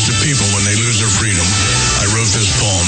to people when they lose their freedom, I wrote this poem.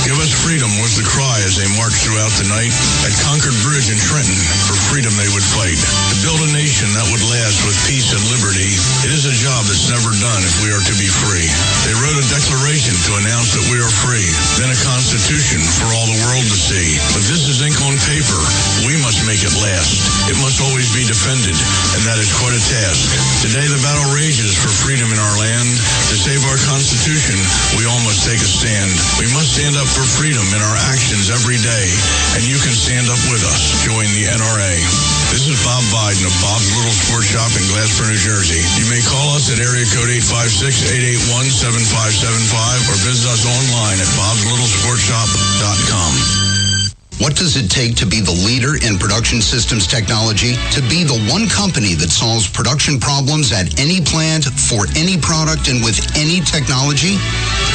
Give us freedom was the cry as they marched throughout the night. At Concord Bridge in Trenton, for freedom they would fight. To build a nation that would last with peace and liberty, it is a job that's never done if we are to be free. They wrote a declaration to announce that we are free, then a constitution for all the world to see. But this is ink on paper. We must make it last. It must always be defended, and that is quite a task. Today the battle rages for freedom in our land. To save our Constitution, we all must take a stand. We must stand up for freedom in our actions every day, and you can stand up with us. Join the NRA. This is Bob Biden of Bob's Little Sports Shop in Glasper, New Jersey. You may call us at area code 856-881-7575 or visit us online at bobslittle.sportshop.com. What does it take to be the leader in production systems technology? To be the one company that solves production problems at any plant, for any product, and with any technology?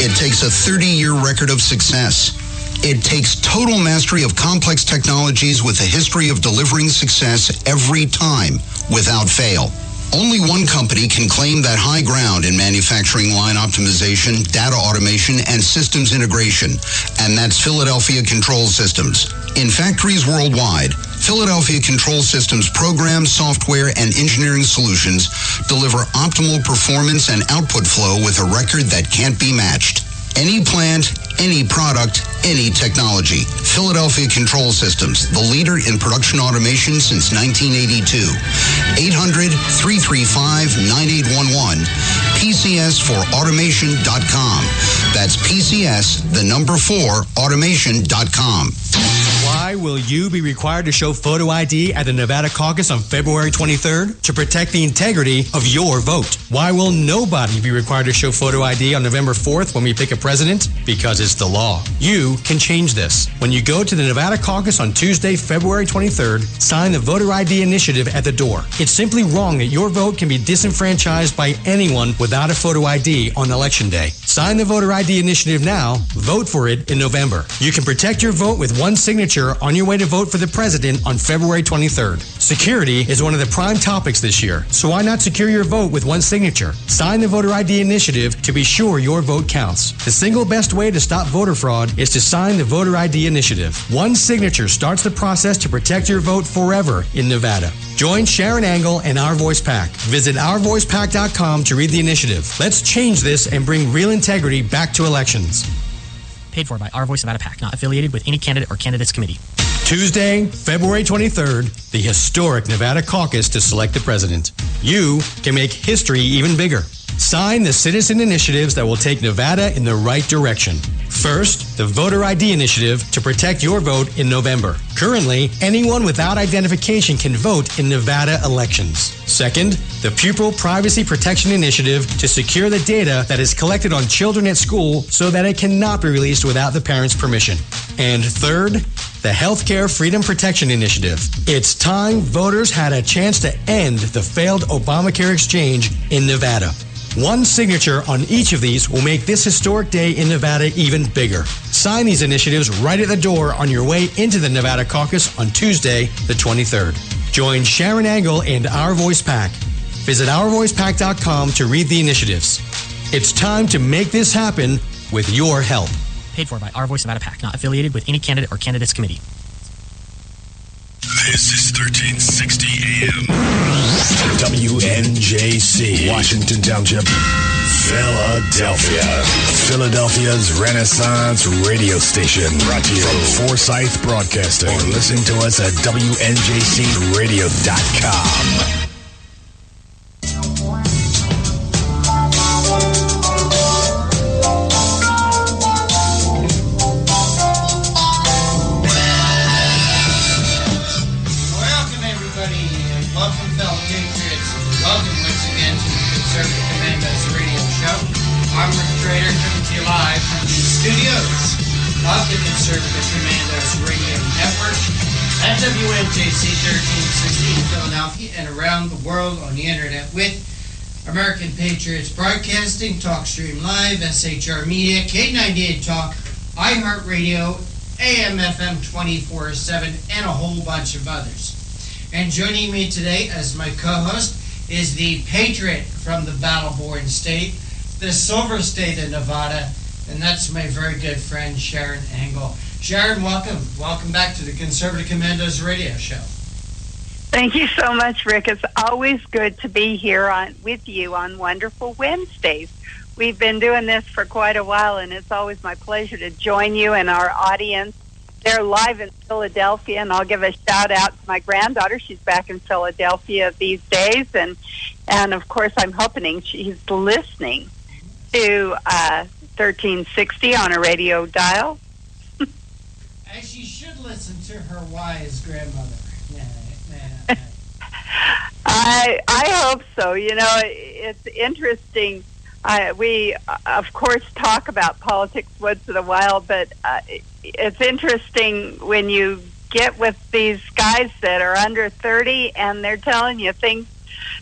It takes a 30-year record of success. It takes total mastery of complex technologies with a history of delivering success every time, without fail. Only one company can claim that high ground in manufacturing line optimization, data automation, and systems integration, and that's Philadelphia Control Systems. In factories worldwide, Philadelphia Control Systems programs, software, and engineering solutions deliver optimal performance and output flow with a record that can't be matched. Any plant, any product, any technology. Philadelphia Control Systems, the leader in production automation since 1982. 800-335-9811. PCS4automation.com. That's PCS, the number 4, automation.com. Why will you be required to show photo ID at the Nevada caucus on February 23rd? To protect the integrity of your vote. Why will nobody be required to show photo ID on November 4th when we pick a president? Because it's the law. You can change this. When you go to the Nevada caucus on Tuesday, February 23rd, sign the voter ID initiative at the door. It's simply wrong that your vote can be disenfranchised by anyone without a photo ID on Election Day. Sign the voter ID initiative now. Vote for it in November. You can protect your vote with one signature on your way to vote for the president on February 23rd. Security is one of the prime topics this year, so why not secure your vote with one signature? Sign the voter ID initiative to be sure your vote counts. The single best way to stop voter fraud is to sign the voter ID initiative. One signature starts the process to protect your vote forever in Nevada. Join Sharon Angle and Our Voice PAC. Visit ourvoicepac.com to read the initiative. Let's change this and bring real integrity back to elections. Paid for by Our Voice Nevada PAC, not affiliated with any candidate or candidates committee. Tuesday, February 23rd, the historic Nevada caucus to select the president. You can make history even bigger. Sign the citizen initiatives that will take Nevada in the right direction. First, the voter ID initiative to protect your vote in November. Currently, anyone without identification can vote in Nevada elections. Second, the Pupil Privacy Protection Initiative to secure the data that is collected on children at school so that it cannot be released without the parents' permission. And third, the Healthcare Freedom Protection Initiative. It's time voters had a chance to end the failed Obamacare exchange in Nevada. One signature on each of these will make this historic day in Nevada even bigger. Sign these initiatives right at the door on your way into the Nevada caucus on Tuesday, the 23rd. Join Sharon Angle and Our Voice PAC. Visit ourvoicepac.com to read the initiatives. It's time to make this happen with your help. Paid for by Our Voice Nevada PAC, not affiliated with any candidate or candidates committee. This is 1360 AM. WNJC, Washington Township, Philadelphia. Philadelphia's Renaissance radio station. Brought to you from Forsyth Broadcasting. Or listen to us at WNJCradio.com. Of the Conservative Commandos Radio Network at WNJC 1360 in Philadelphia and around the world on the internet with American Patriots Broadcasting, TalkStream Live, SHR Media, K98 Talk, iHeartRadio, AM/FM 24/7, and a whole bunch of others. And joining me today as my co-host is the Patriot from the battle-born state, the silver state of Nevada, and that's my very good friend Sharon Engel. Sharon, welcome. Welcome back to the Conservative Commandos radio show. Thank you so much, Rick. It's always good to be here with you on wonderful Wednesdays. We've been doing this for quite a while, and it's always my pleasure to join you and our audience. They're live in Philadelphia, and I'll give a shout-out to my granddaughter. She's back in Philadelphia these days, and of course, I'm hoping she's listening to 1360 on a radio dial. And she should listen to her wise grandmother. I hope so. You know, it's interesting. We, of course, talk about politics once in a while, but it's interesting when you get with these guys that are under 30 and they're telling you things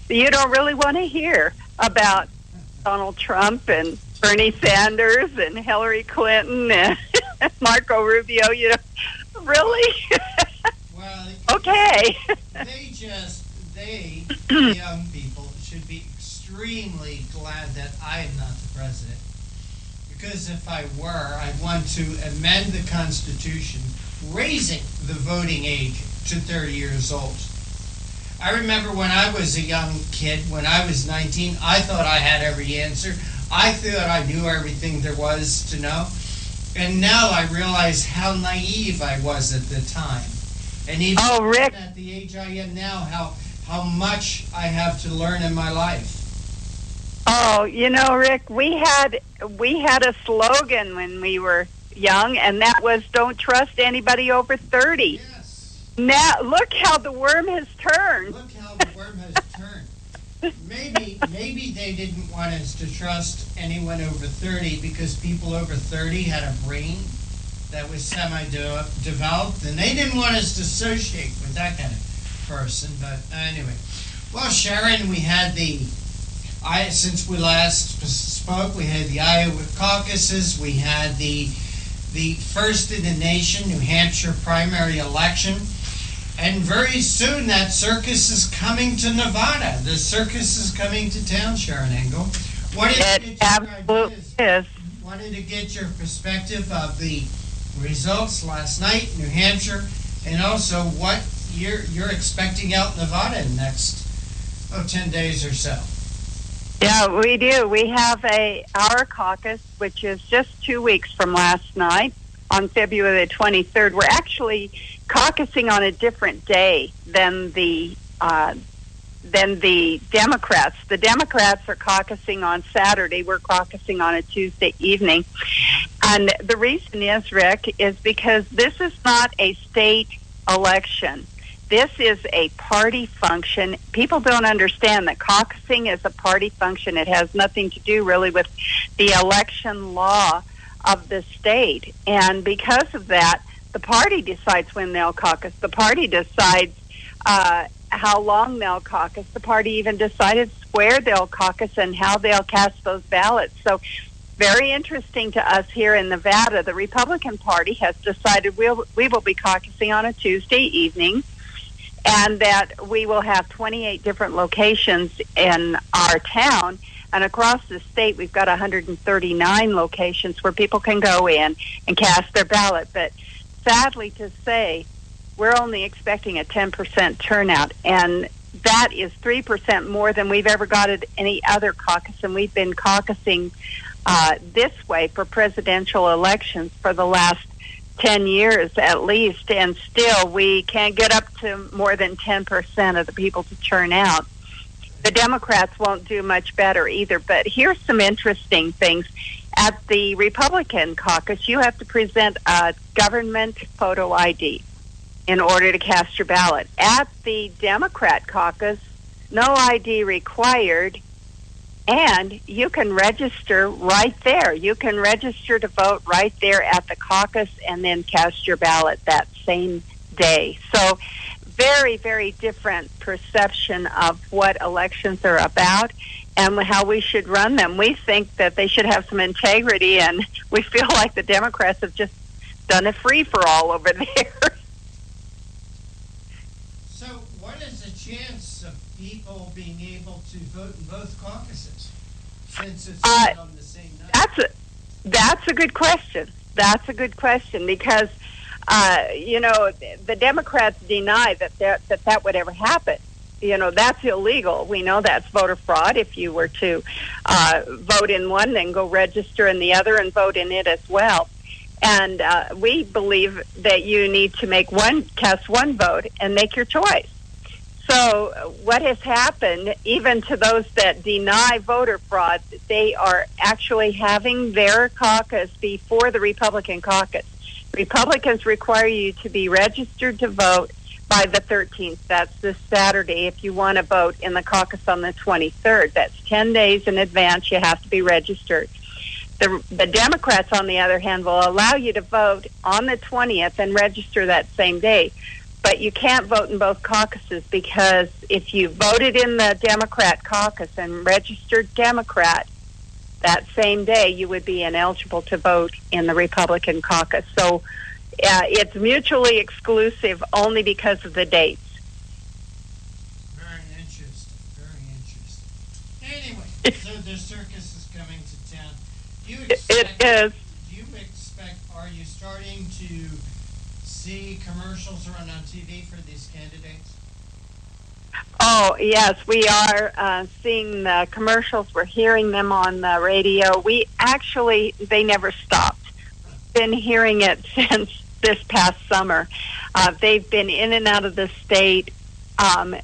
that you don't really want to hear about Donald Trump and Bernie Sanders and Hillary Clinton and Marco Rubio. You know, really? Well, okay. They, young people, should be extremely glad that I am not the president. Because if I were, I'd want to amend the Constitution, raising the voting age to 30 years old. I remember when I was a young kid, when I was 19, I thought I had every answer. I thought I knew everything there was to know. And now I realize how naive I was at the time. And even Rick, at the age I am now, how much I have to learn in my life. Oh, you know, Rick, we had a slogan when we were young, and that was "Don't trust anybody over 30." Yes. Now look how the worm has turned. Look how the worm has turned. Maybe they didn't want us to trust anyone over 30 because people over 30 had a brain that was semi-developed, and they didn't want us to associate with that kind of person. But anyway, well, Sharon, we had since we last spoke, we had the Iowa caucuses, we had the first in the nation New Hampshire primary election, and very soon that circus is coming to Nevada. The circus is coming to town, Sharon Engel. It absolutely is. Wanted to get your perspective of the results last night, New Hampshire, and also what you're expecting out in Nevada in the next 10 days or so. Yeah, we do. We have our caucus, which is just 2 weeks from last night, on February the 23rd. We're actually caucusing on a different day than the Democrats. The Democrats are caucusing on Saturday. We're caucusing on a Tuesday evening. And the reason is, Rick, is because this is not a state election. This is a party function. People don't understand that caucusing is a party function. It has nothing to do really with the election law of the state. And because of that, the party decides when they'll caucus. The party decides how long they'll caucus. The party even decided where they'll caucus and how they'll cast those ballots. So very interesting to us here in Nevada. The Republican Party has decided we will be caucusing on a Tuesday evening, and that we will have 28 different locations in our town. And across the state, we've got 139 locations where people can go in and cast their ballot. But sadly to say, we're only expecting a 10% turnout, and that is 3% more than we've ever got at any other caucus. And we've been caucusing this way for presidential elections for the last 10 years at least, and still we can't get up to more than 10% of the people to turn out. The Democrats won't do much better either, but here's some interesting things. At the Republican caucus, you have to present a government photo ID in order to cast your ballot. At the Democrat caucus, no ID required, and you can register right there. You can register to vote right there at the caucus and then cast your ballot that same day. So very, very different perception of what elections are about and how we should run them. We think that they should have some integrity, and we feel like the Democrats have just done a free-for-all over there. So what is the chance of people being able to vote in both caucuses? since it's not on the same night? That's a good question. That's a good question because, the Democrats deny that would ever happen. That's illegal. We know that's voter fraud. If you were to vote in one, then go register in the other and vote in it as well. And we believe that you need to cast one vote and make your choice. So what has happened, even to those that deny voter fraud, they are actually having their caucus before the Republican caucus. Republicans require you to be registered to vote by the 13th. That's this Saturday if you want to vote in the caucus on the 23rd. That's 10 days in advance. You have to be registered. The Democrats, on the other hand, will allow you to vote on the 20th and register that same day. But you can't vote in both caucuses because if you voted in the Democrat caucus and registered Democrat that same day, you would be ineligible to vote in the Republican caucus. So it's mutually exclusive only because of the dates. Very interesting. Anyway, so the circus is coming to town. It is. Do you expect, are you starting to see commercials run on TV for these candidates? Oh, yes, we are seeing the commercials. We're hearing them on the radio. They never stopped. Been hearing it since this past summer. They've been in and out of the state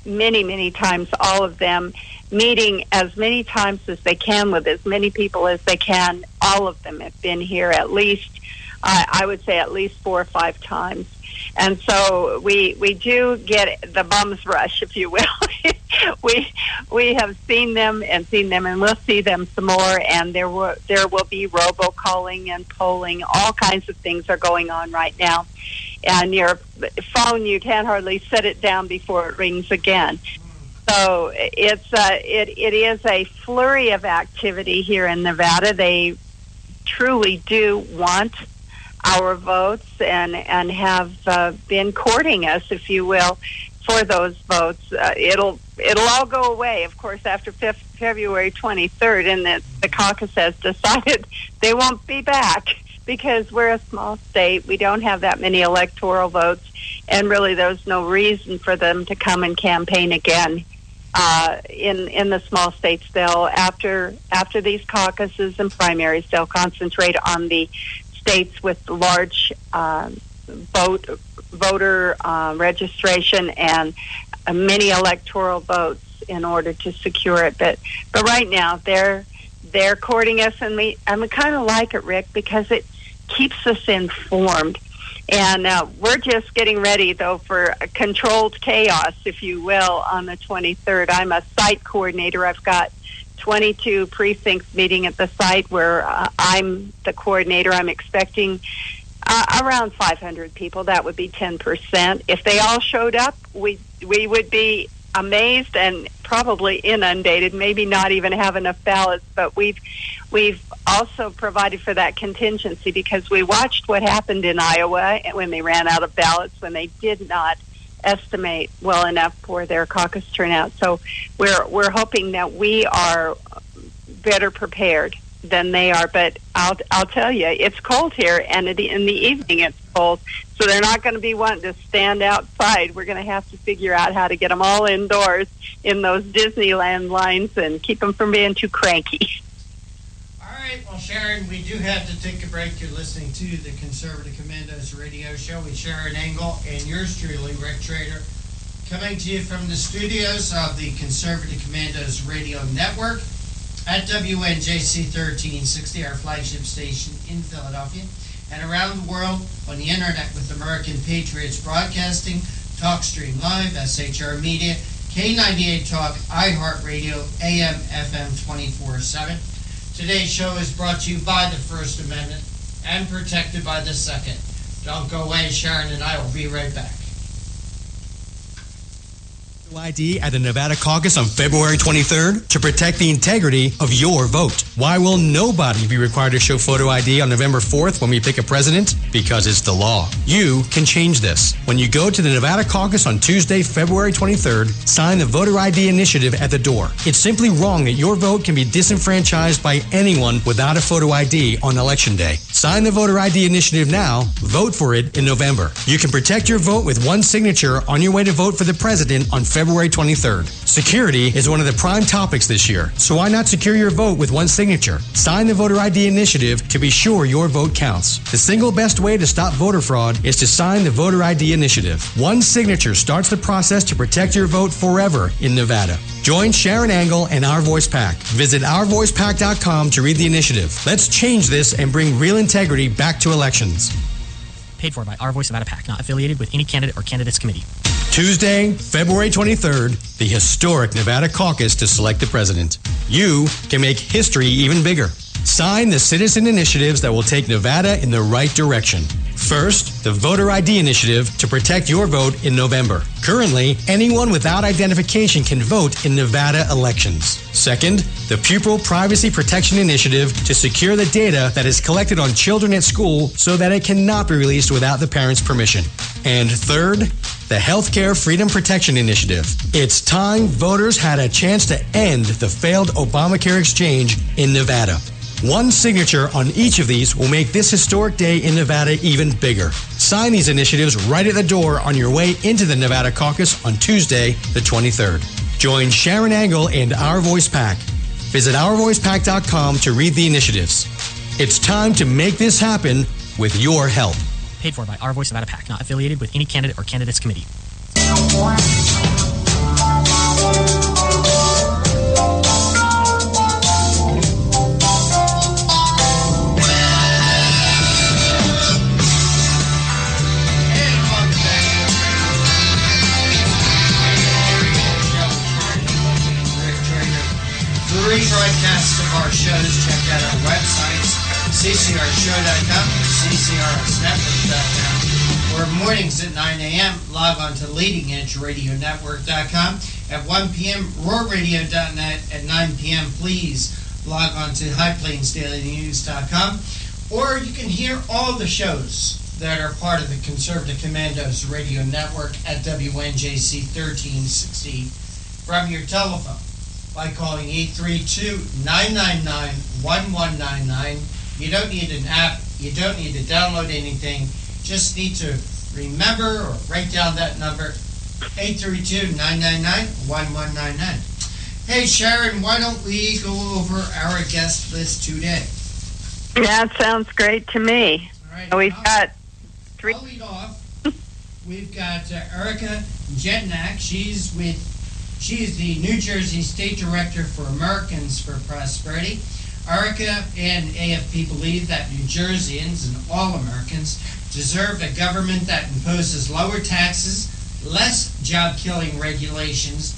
many, many times, all of them, meeting as many times as they can with as many people as they can. All of them have been here at least, I would say at least 4 or 5 times. And so we do get the bums rush, if you will. we have seen them, and we'll see them some more. And there will be robocalling and polling. All kinds of things are going on right now. And your phone, you can't hardly set it down before it rings again. So it is a flurry of activity here in Nevada. They truly do want our votes and have been courting us, if you will, for those votes. It'll all go away, of course, after February 23rd, and the caucus has decided they won't be back because we're a small state. We don't have that many electoral votes, and really there's no reason for them to come and campaign again. In the small states, after these caucuses and primaries, they'll concentrate on the states with large voter registration and many electoral votes in order to secure it. But right now they're courting us, and we kind of like it, Rick, because it keeps us informed. And we're just getting ready, though, for a controlled chaos, if you will, on the 23rd. I'm a site coordinator. I've got 22 precincts meeting at the site where I'm the coordinator. I'm expecting around 500 people. That would be 10%. If they all showed up, we would be amazed and probably inundated, maybe not even have enough ballots. But we've also provided for that contingency because we watched what happened in Iowa when they ran out of ballots, when they did not estimate well enough for their caucus turnout. So we're hoping that we are better prepared than they are. But I'll tell you, it's cold here, and in the evening it's cold. So they're not going to be wanting to stand outside. We're going to have to figure out how to get them all indoors in those Disneyland lines and keep them from being too cranky. All right, well, Sharon, we do have to take a break. You're listening to the Conservative Commandos radio show with Sharon Engel and yours truly, Rick Trader, coming to you from the studios of the Conservative Commandos radio network at WNJC 1360, our flagship station in Philadelphia, and around the world on the internet with American Patriots Broadcasting, TalkStream Live, SHR Media, K98 Talk, iHeartRadio, AM, FM 24/7. Today's show is brought to you by the First Amendment and protected by the Second. Don't go away. Sharon and I will be right back. ID at the Nevada caucus on February 23rd to protect the integrity of your vote. Why will nobody be required to show photo ID on November 4th when we pick a president? Because it's the law. You can change this. When you go to the Nevada caucus on Tuesday, February 23rd, sign the voter ID initiative at the door. It's simply wrong that your vote can be disenfranchised by anyone without a photo ID on Election Day. Sign the voter ID initiative now. Vote for it in November. You can protect your vote with one signature on your way to vote for the president on February 23rd. Security is one of the prime topics this year, so why not secure your vote with one signature? Sign the voter ID initiative to be sure your vote counts. The single best way to stop voter fraud is to sign the voter ID initiative. One signature starts the process to protect your vote forever in Nevada. Join Sharon Angle and Our Voice PAC. Visit OurVoicePAC.com to read the initiative. Let's change this and bring real integrity back to elections. Paid for by Our Voice Nevada PAC, not affiliated with any candidate or candidates committee. Tuesday, February 23rd, the historic Nevada caucus to select the president. You can make history even bigger. Sign the citizen initiatives that will take Nevada in the right direction. First, the voter ID initiative to protect your vote in November. Currently, anyone without identification can vote in Nevada elections. Second, the Pupil Privacy Protection Initiative to secure the data that is collected on children at school so that it cannot be released without the parents' permission. And third, the Healthcare Freedom Protection Initiative. It's time voters had a chance to end the failed Obamacare exchange in Nevada. One signature on each of these will make this historic day in Nevada even bigger. Sign these initiatives right at the door on your way into the Nevada caucus on Tuesday, the 23rd. Join Sharon Angle and Our Voice PAC. Visit OurVoicePAC.com to read the initiatives. It's time to make this happen with your help. Paid for by Our Voice Nevada PAC, not affiliated with any candidate or candidates committee. Rebroadcasts of our shows, check out our websites, ccrshow.com, ccrsnetwork.com, or mornings at 9 a.m., log on to leadingedgeradionetwork.com. At 1 p.m., roarradio.net. At 9 p.m., please log on to highplainsdailynews.com. Or you can hear all the shows that are part of the Conservative Commandos radio network at WNJC 1360 from your telephone by calling 832-999-1199. You don't need an app. You don't need to download anything. Just need to remember or write down that number, 832-999-1199. Hey, Sharon, why don't we go over our guest list today? That sounds great to me. All right, We've got three. I'll lead off. We've got Erica Jetnak. She's the New Jersey State Director for Americans for Prosperity. Erica and AFP believe that New Jerseyans and all Americans deserve a government that imposes lower taxes, less job-killing regulations,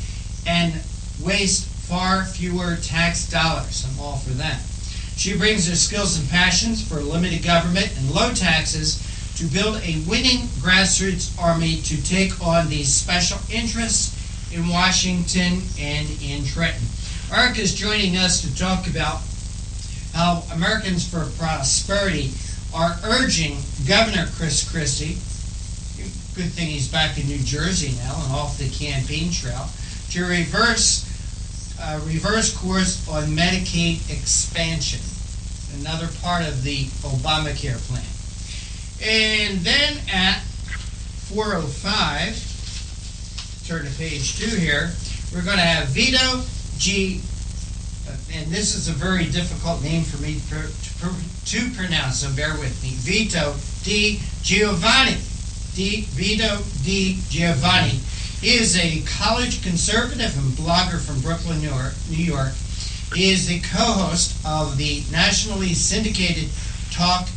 and wastes far fewer tax dollars. I'm all for that. She brings her skills and passions for limited government and low taxes to build a winning grassroots army to take on these special interests in Washington and in Trenton. Erica is joining us to talk about how Americans for Prosperity are urging Governor Chris Christie, good thing he's back in New Jersey now and off the campaign trail, to reverse course on Medicaid expansion, another part of the Obamacare plan. And then at 4:05, turn to page 2 here, we're going to have Vito G. And this is a very difficult name for me to pronounce, so bear with me. Vito Di Giovanni. Vito Di Giovanni. He is a college conservative and blogger from Brooklyn, New York. He is the co-host of the nationally syndicated talk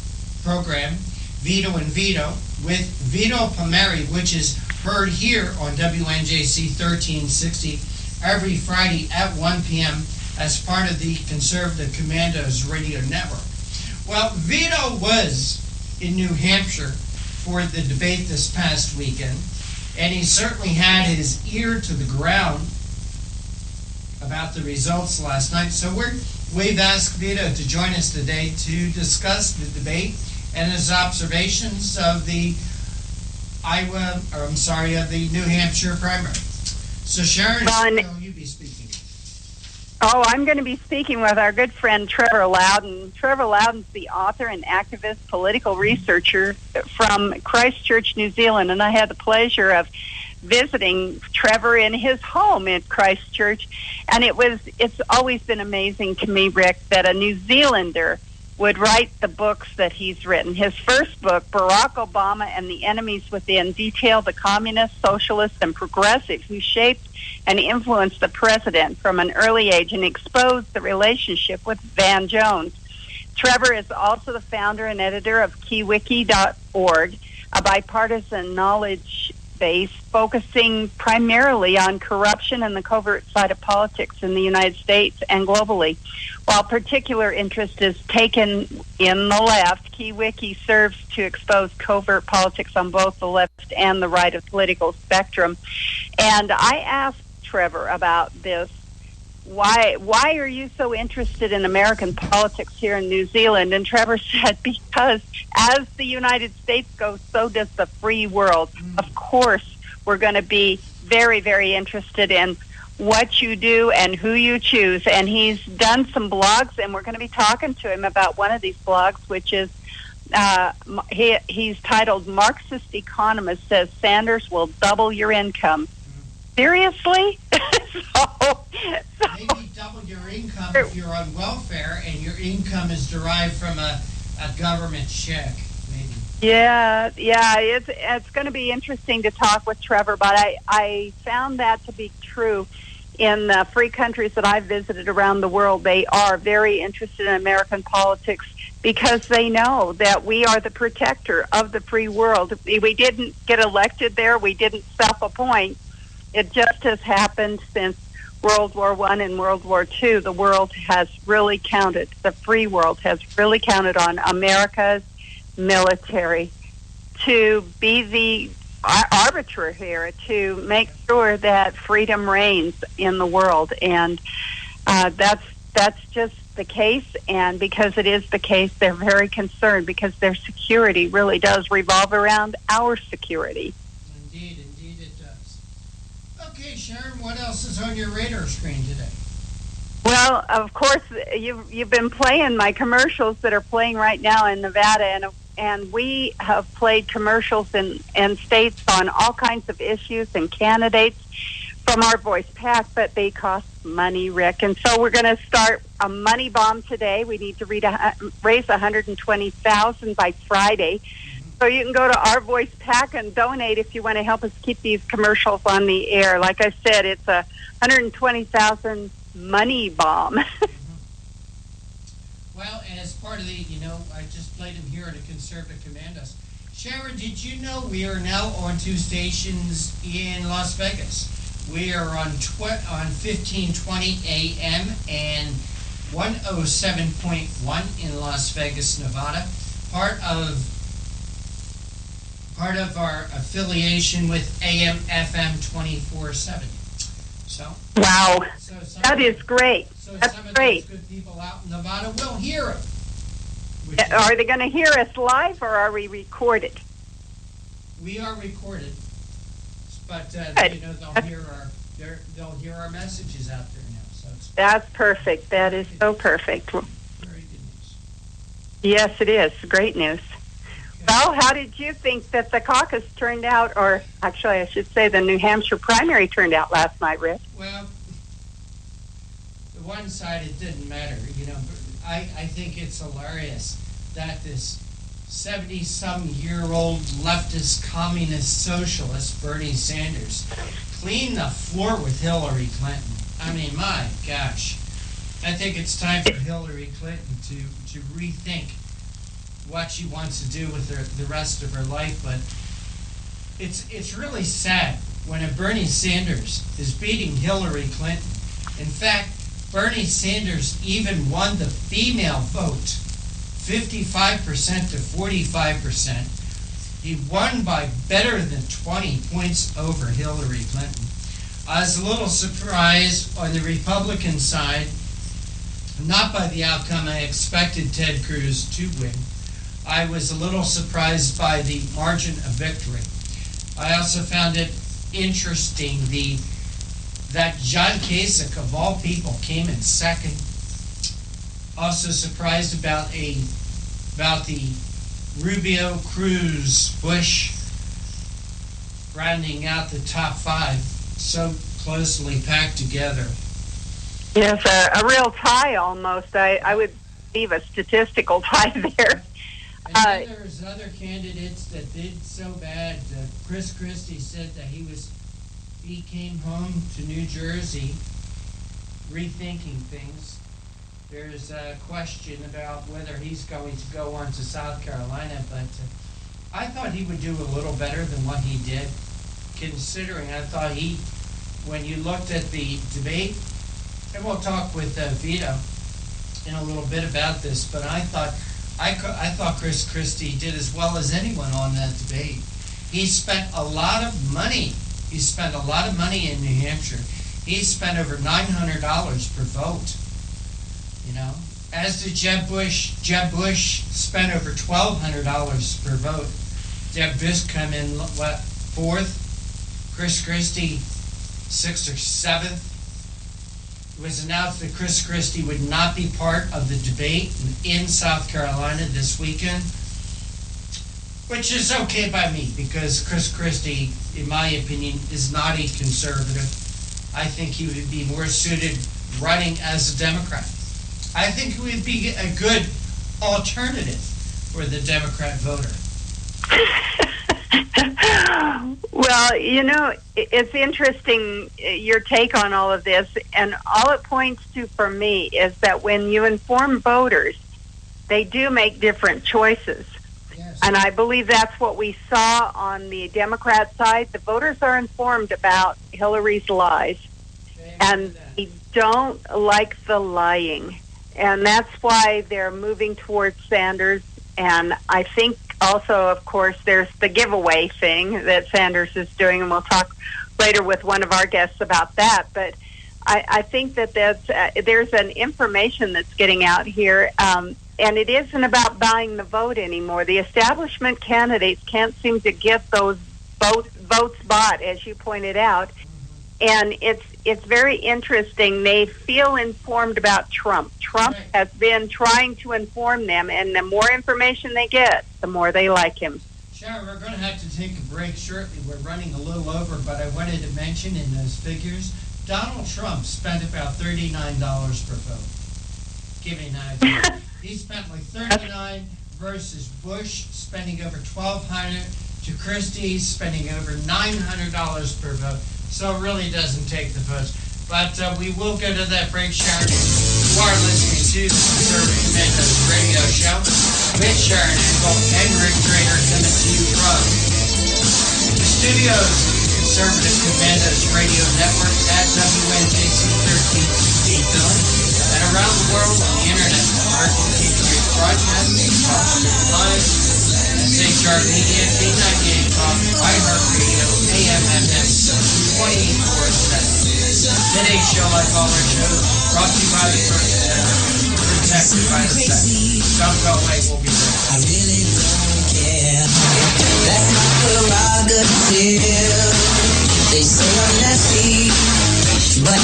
program, Vito and Vito, with Vito Palmieri, which is heard here on WNJC 1360 every Friday at 1 p.m. as part of the Conservative Commandos radio network. Well, Vito was in New Hampshire for the debate this past weekend, and he certainly had his ear to the ground about the results last night. So we've asked Vito to join us today to discuss the debate and his observations of the the New Hampshire primary. So Sharon, will you be speaking? Oh, I'm going to be speaking with our good friend Trevor Loudon. Trevor Loudon's the author and activist political researcher from Christchurch, New Zealand, and I had the pleasure of visiting Trevor in his home in Christchurch, and it's always been amazing to me, Rick, that a New Zealander would write the books that he's written. His first book, Barack Obama and the Enemies Within, detailed the communists, socialists, and progressives who shaped and influenced the president from an early age and exposed the relationship with Van Jones. Trevor is also the founder and editor of KeyWiki.org, a bipartisan knowledge base focusing primarily on corruption and the covert side of politics in the United States and globally. While particular interest is taken in the left, KeyWiki serves to expose covert politics on both the left and the right of the political spectrum. And I asked Trevor about this. Why are you so interested in American politics here in New Zealand? And Trevor said, because as the United States goes, so does the free world. Of course, we're going to be very, very interested in what you do and who you choose. And he's done some blogs, and we're going to be talking to him about one of these blogs, which is he's titled Marxist Economist Says Sanders Will Double Your Income. Seriously? Maybe double your income if you're on welfare and your income is derived from a government check, maybe. Yeah, it's going to be interesting to talk with Trevor, but I found that to be true in the free countries that I've visited around the world. They are very interested in American politics because they know that we are the protector of the free world. We didn't get elected there. We didn't self-appoint. It just has happened since World War I and World War II. The world has really counted, the free world has really counted on America's military to be the arbiter here, to make sure that freedom reigns in the world. And that's just the case. And because it is the case, they're very concerned because their security really does revolve around our security. Indeed it does. Okay, Sharon, what else is on your radar screen today? Well, of course, you've been playing my commercials that are playing right now in Nevada, and we have played commercials in states on all kinds of issues and candidates from our voice pack, but they cost money, Rick. And so we're going to start a money bomb today. We need to raise $120,000 by Friday. So you can go to our voice pack and donate if you want to help us keep these commercials on the air. Like I said, it's a $120,000 money bomb. Well, and as part of the, I just played him here at a conservative Commandos. Sharon, did you know we are now on 2 stations in Las Vegas? We are on 1520 AM and 107.1 in Las Vegas, Nevada. Part of our affiliation with AM FM 24/7. So wow, that is great. So that's some of great. those good people out in Nevada will hear it. Are they going to hear us live, or are we recorded? We are recorded, but they'll hear our messages out there now. So that's perfect. That is so perfect. Very good news. Yes, it is great news. Well, how did you think that the caucus turned out, or actually I should say the New Hampshire primary turned out last night, Rick? Well, the one side, it didn't matter. I think it's hilarious that this 70-some-year-old leftist, communist, socialist, Bernie Sanders, cleaned the floor with Hillary Clinton. I mean, my gosh. I think it's time for Hillary Clinton to rethink what she wants to do with the rest of her life. But it's really sad when a Bernie Sanders is beating Hillary Clinton. In fact, Bernie Sanders even won the female vote, 55% to 45%, He won by better than 20 points over Hillary Clinton. I was a little surprised on the Republican side, not by the outcome. I expected Ted Cruz to win. I was a little surprised by the margin of victory. I also found it interesting that John Kasich, of all people, came in second. Also surprised about the Rubio, Cruz, Bush rounding out the top five, so closely packed together. Yes, a real tie almost. I would believe a statistical tie there. And then there's other candidates that did so bad. Chris Christie said that he came home to New Jersey rethinking things. There's a question about whether he's going to go on to South Carolina, but I thought he would do a little better than what he did, considering I thought when you looked at the debate, and we'll talk with Vito in a little bit about this, but I thought Chris Christie did as well as anyone on that debate. He spent a lot of money. He spent a lot of money in New Hampshire. He spent over $900 per vote. As did Jeb Bush. Jeb Bush spent over $1,200 per vote. Jeb Bush come in fourth. Chris Christie 6th or 7th. It was announced that Chris Christie would not be part of the debate in South Carolina this weekend, which is okay by me because Chris Christie, in my opinion, is not a conservative. I think he would be more suited running as a Democrat. I think he would be a good alternative for the Democrat voter. Well, it's interesting, your take on all of this, and all it points to for me is that when you inform voters, they do make different choices. Yes. And I believe that's what we saw on the Democrat side. The voters are informed about Hillary's lies, and they don't like the lying. And that's why they're moving towards Sanders. And I think also, of course, there's the giveaway thing that Sanders is doing, and we'll talk later with one of our guests about that. But I think that there's an information that's getting out here, and it isn't about buying the vote anymore. The establishment candidates can't seem to get those votes bought, as you pointed out. And it's very interesting. They feel informed about Trump. Trump has been trying to inform them, and the more information they get, the more they like him. Sharon, we're going to have to take a break shortly. We're running a little over, but I wanted to mention in those figures, Donald Trump spent about $39 per vote. Give me an idea. He spent like $39 versus Bush spending over $1,200 to Christie spending over $900 per vote. So it really doesn't take the votes. But we will go to that break, Sharon. You are listening to the Conservative Commandos radio show with Sharon Engel and Rick Trainer coming to you from the studios of the Conservative Commandos radio network at WNJC 1360 Philly and around the world on the internet. American Patriot Broadcasting, Talk Live, SHR Media, K98 Talk, iHeartRadio, AMMS, 24/7. Today's show, like all our shows, brought to you by the First Amendment, protected by the Second. Don't go away, we'll be back. I really don't care. That's my prerogative. They say I'm nasty, but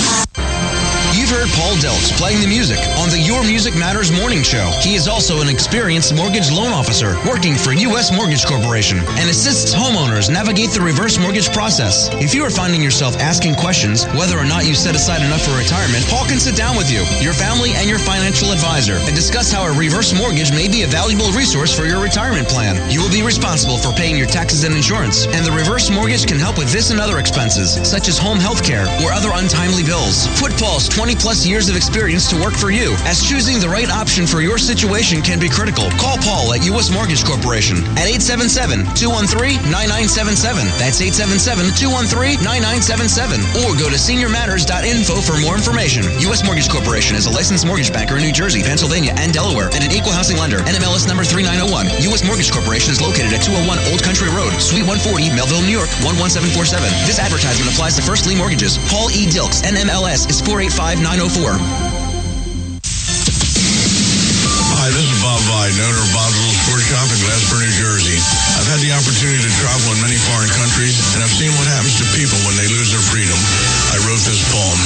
You've heard Paul Deltz playing the music on the Your Music Matters morning show. He is also an experienced mortgage loan officer working for U.S. Mortgage Corporation and assists homeowners navigate the reverse mortgage process. If you are finding yourself asking questions whether or not you set aside enough for retirement, Paul can sit down with you, your family, and your financial advisor and discuss how a reverse mortgage may be a valuable resource for your retirement plan. You will be responsible for paying your taxes and insurance, and the reverse mortgage can help with this and other expenses, such as home health care or other untimely bills. Put Paul's 20-plus years of experience to work for you, as choosing the right option for your situation can be critical. Call Paul at U.S. Mortgage Corporation at 877-213-9977. That's 877-213-9977. Or go to seniormatters.info for more information. U.S. Mortgage Corporation is a licensed mortgage banker in New Jersey, Pennsylvania, and Delaware, and an equal housing lender. NMLS number 3901. U.S. Mortgage Corporation is located at 201 Old Country Road, Suite 140, Melville, New York, 11747. This advertisement applies to first lien mortgages. Paul E. Dilks, NMLS is 485904. Hi, this is Bob Vide, owner of Bob's Little Sports Shop in Glassboro, New Jersey. I've had the opportunity to travel in many foreign countries, and I've seen what happens to people when they lose their freedom. I wrote this poem.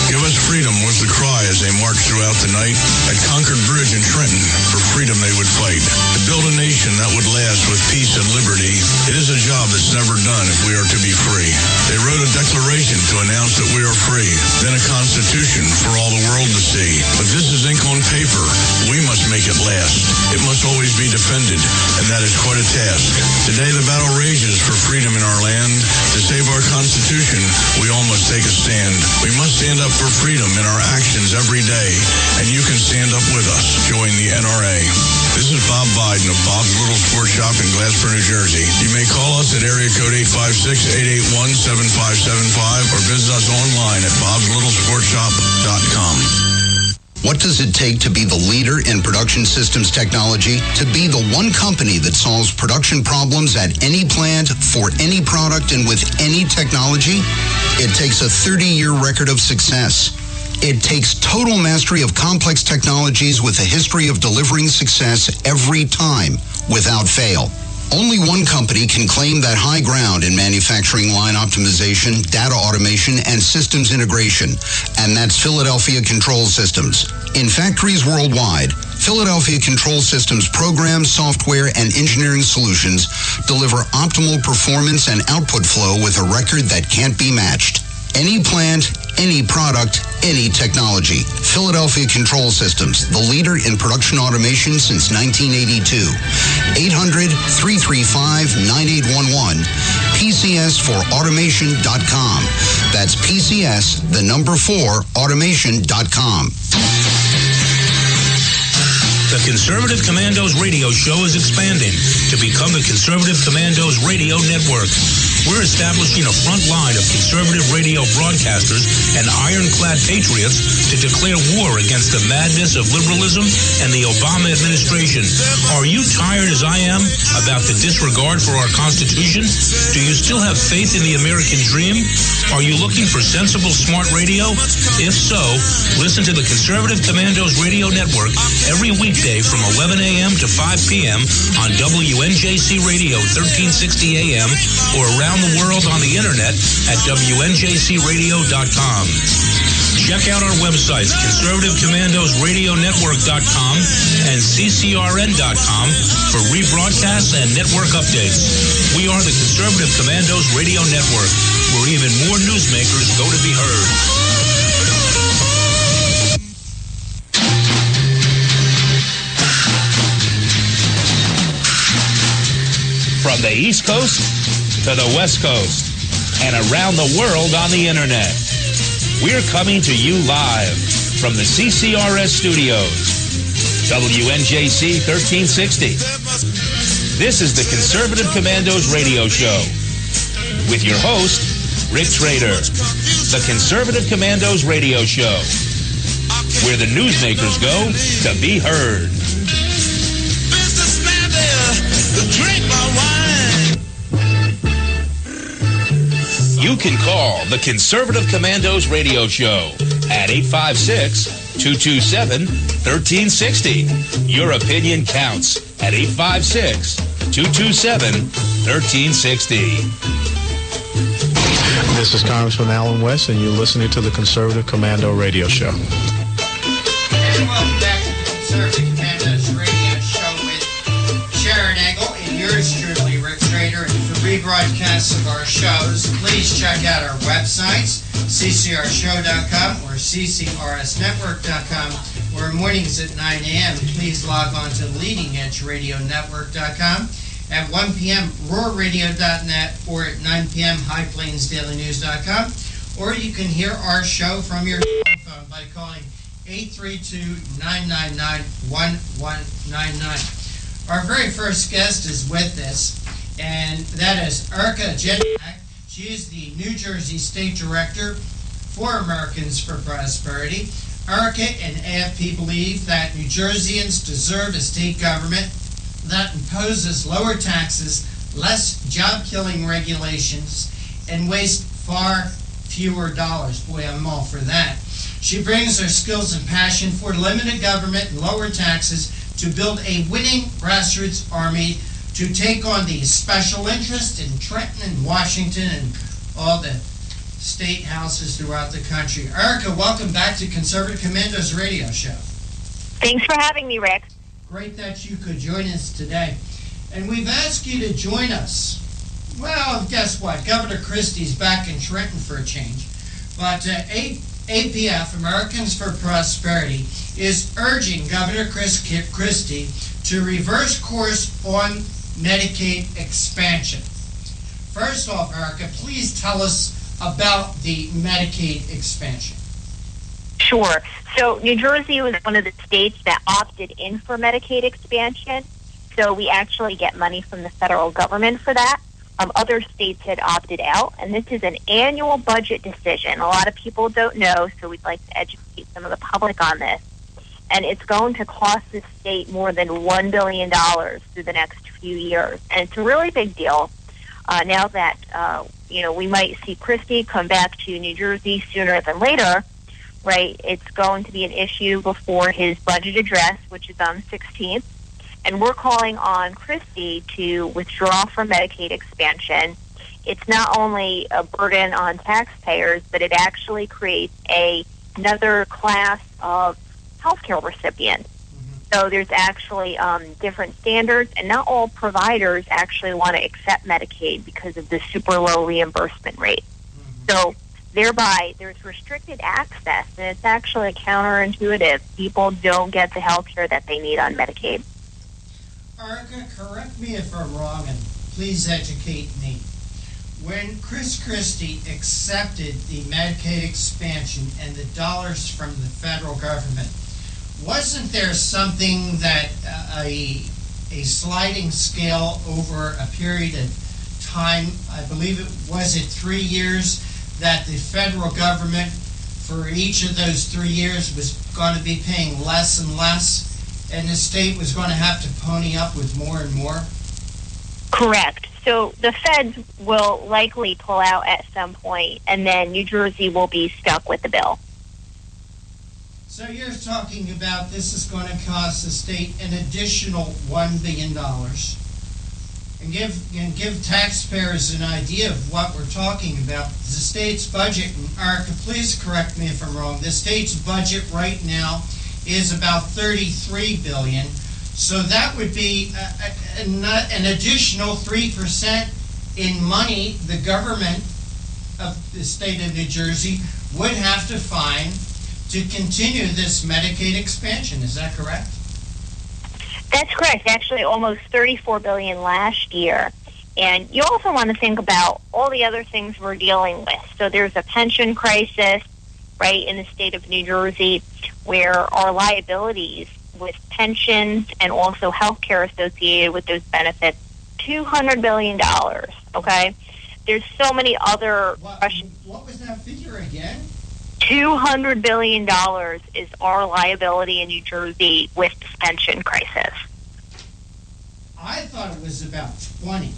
Give us freedom was the cry as they marched throughout the night at Concord Bridge in Trenton. For freedom they would fight. To build a nation that would last with peace and liberty, it is a job that's never done if we are to be free. They wrote a declaration to announce that we are free, then a constitution for all the world to see. But this is ink on paper. We must make it last. It must always be defended, and that is quite a task. Today the battle rages for freedom in our land. To save our Constitution, we all must take a stand. We must stand up for freedom in our actions every day, and you can stand up with us. Join the NRA. This is Bob Biden of Bob's Little Sports Shop in Glassboro, New Jersey. You may call us at area code 856-881-7575 or visit us online at bobslittle.sportshop.com. What does it take to be the leader in production systems technology? To be the one company that solves production problems at any plant, for any product, and with any technology? It takes a 30-year record of success. It takes total mastery of complex technologies with a history of delivering success every time, without fail. Only one company can claim that high ground in manufacturing line optimization, data automation, and systems integration, and that's Philadelphia Control Systems. In factories worldwide, Philadelphia Control Systems programs, software, and engineering solutions deliver optimal performance and output flow with a record that can't be matched. Any plant, any product, any technology. Philadelphia Control Systems, the leader in production automation since 1982. 800-335-9811. PCS4automation.com. That's PCS, the number 4, automation.com. The Conservative Commandos radio show is expanding to become the Conservative Commandos Radio Network. We're establishing a front line of conservative radio broadcasters and ironclad patriots to declare war against the madness of liberalism and the Obama administration. Are you tired as I am about the disregard for our Constitution? Do you still have faith in the American dream? Are you looking for sensible, smart radio? If so, listen to the Conservative Commandos Radio Network every weekday from 11 a.m. to 5 p.m. on WNJC Radio 1360 a.m. or around the world on the internet at WNJCradio.com. Check out our websites, ConservativeCommandosRadioNetwork.com and CCRN.com for rebroadcasts and network updates. We are the Conservative Commandos Radio Network, where even more newsmakers go to be heard. From the East Coast to the West Coast and around the world on the internet. We're coming to you live from the CCRS studios, WNJC 1360. This is the Conservative Commandos radio show with your host, Rick Trader. The Conservative Commandos radio show, where the newsmakers go to be heard. Businessman there, drink my wine. You can call the Conservative Commandos radio show at 856-227-1360. Your opinion counts at 856-227-1360. This is Congressman Alan West, and you're listening to the Conservative Commando radio show. And welcome back to the Conservative Commandos radio show with Sharon Engel and yours truly, Rick Trader. And for rebroadcasts of our shows, please check out our websites, ccrshow.com or ccrsnetwork.com, or mornings at 9 a.m. Please log on to leadingedgeradionetwork.com. At 1 p.m., roarradio.net, or at 9 p.m., highplainsdailynews.com. Or you can hear our show from your phone by calling 832-999-1199. Our very first guest is with us, and that is Erica Jednak. She is the New Jersey State Director for Americans for Prosperity. Erica and AFP believe that New Jerseyans deserve a state government that imposes lower taxes, less job-killing regulations, and wastes far fewer dollars. Boy, I'm all for that. She brings her skills and passion for limited government and lower taxes to build a winning grassroots army to take on the special interest in Trenton and Washington and all the state houses throughout the country. Erica, welcome back to Conservative Commandos radio show. Thanks for having me, Rick. Great that you could join us today. And we've asked you to join us. Well, guess what? Governor Christie's back in Trenton for a change. But APF, Americans for Prosperity, is urging Governor Christie to reverse course on Medicaid expansion. First off, Erica, please tell us about the Medicaid expansion. Sure. So New Jersey was one of the states that opted in for Medicaid expansion. So we actually get money from the federal government for that. Other states had opted out, and this is an annual budget decision. A lot of people don't know, so we'd like to educate some of the public on this. And it's going to cost the state more than $1 billion through the next few years. And it's a really big deal now that, we might see Christie come back to New Jersey sooner than later, right? It's going to be an issue before his budget address, which is on the 16th. And we're calling on Christie to withdraw from Medicaid expansion. It's not only a burden on taxpayers, but it actually creates another class of healthcare recipients. So there's actually different standards, and not all providers actually want to accept Medicaid because of the super low reimbursement rate. So thereby, there's restricted access, and it's actually counterintuitive. People don't get the health care that they need on Medicaid. Erica, correct me if I'm wrong, and please educate me. When Chris Christie accepted the Medicaid expansion and the dollars from the federal government, wasn't there something that a sliding scale over a period of time, I believe it 3 years, that the federal government for each of those 3 years was going to be paying less and less, and the state was going to have to pony up with more and more? Correct. So the feds will likely pull out at some point, and then New Jersey will be stuck with the bill. So you're talking about this is going to cost the state an additional $1 billion. And give taxpayers an idea of what we're talking about. The state's budget, and Erica, please correct me if I'm wrong, the state's budget right now is about $33 billion. So that would be an additional 3% in money the government of the state of New Jersey would have to find to continue this Medicaid expansion. Is that correct? That's correct. Actually, almost $34 billion last year. And you also want to think about all the other things we're dealing with. So there's a pension crisis, right, in the state of New Jersey, where our liabilities with pensions and also health care associated with those benefits, $200 billion, okay? There's so many other... What was that figure again? $200 billion is our liability in New Jersey with this pension crisis. I thought it was about 20.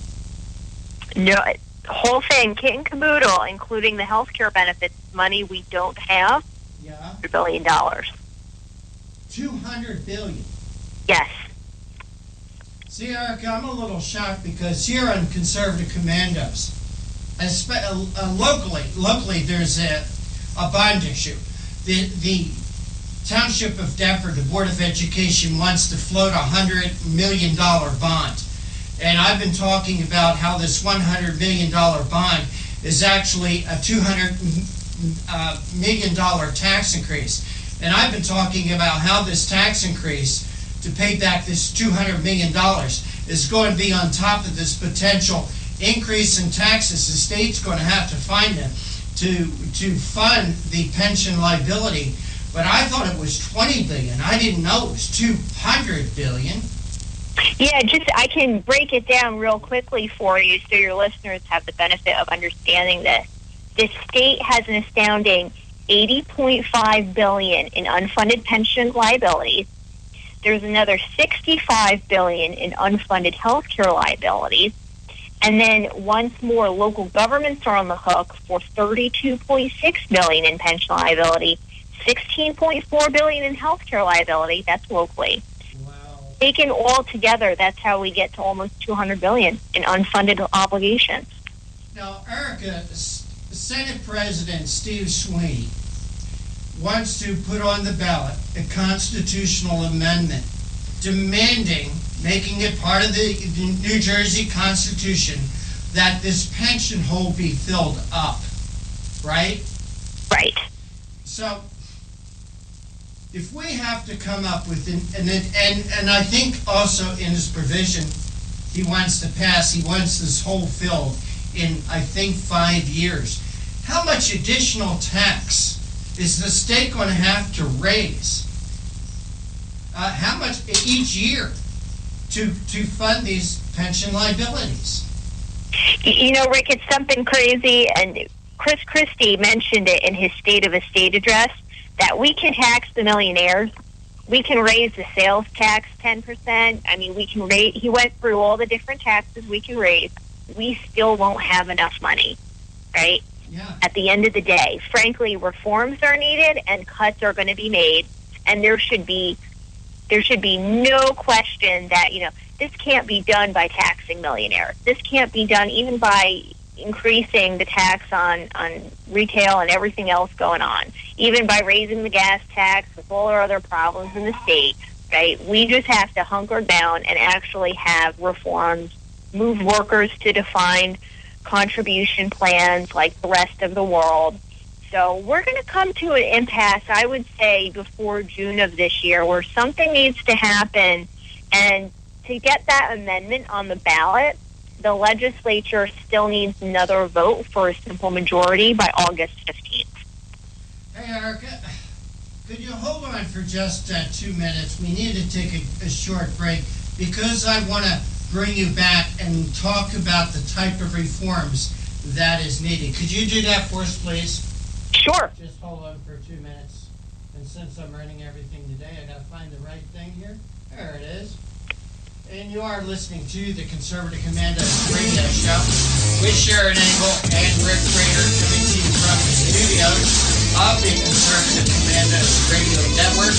No, the whole thing, kit and caboodle, including the health care benefits, money we don't have, $100 billion. $200 billion? Yes. See, Erica, I'm a little shocked because here on Conservative Commandos, locally there's a bond issue. The Township of Deptford, the Board of Education, wants to float a $100 million bond. And I've been talking about how this $100 million bond is actually a $200 million tax increase. And I've been talking about how this tax increase to pay back this $200 million is going to be on top of this potential increase in taxes the state's going to have to find them to fund the pension liability. but I thought it was $20 billion. I didn't know it was $200 billion. Yeah, I can break it down real quickly for you so your listeners have the benefit of understanding this. The state has an astounding $80.5 billion in unfunded pension liabilities. There's another $65 billion in unfunded health care liabilities. And then once more, local governments are on the hook for $32.6 billion in pension liability, $16.4 billion in health care liability. That's locally. Wow. Taken all together, that's how we get to almost $200 billion in unfunded obligations. Now, Erica, Senate President Steve Sweeney wants to put on the ballot a constitutional amendment demanding, making it part of the New Jersey Constitution, that this pension hole be filled up, right? Right. So, if we have to come up with, and I think also in his provision, he wants this hole filled in, I think, 5 years. How much additional tax is the state going to have to raise? How much each year to fund these pension liabilities? You know, Rick, it's something crazy, and Chris Christie mentioned it in his State of the State address, that we can tax the millionaires. We can raise the sales tax 10%. I mean, he went through all the different taxes we can raise. We still won't have enough money, right? Yeah. At the end of the day, frankly, reforms are needed and cuts are going to be made, and there should be no question that, this can't be done by taxing millionaires. This can't be done even by increasing the tax on retail and everything else going on, even by raising the gas tax with all our other problems in the state, right? We just have to hunker down and actually have reforms, move workers to defined contribution plans like the rest of the world. So we're going to come to an impasse, I would say, before June of this year, where something needs to happen. And to get that amendment on the ballot, the legislature still needs another vote for a simple majority by August 15th. Hey, Erica, could you hold on for just 2 minutes? We need to take a short break because I want to bring you back and talk about the type of reforms that is needed. Could you do that for us, please? Sure. Just hold on for 2 minutes. And since I'm running everything today, I got to find the right thing here. There it is. And you are listening to the Conservative Commandos radio show with Sharon Engel and Rick Prater, coming to you from the studios of the Conservative Commandos radio network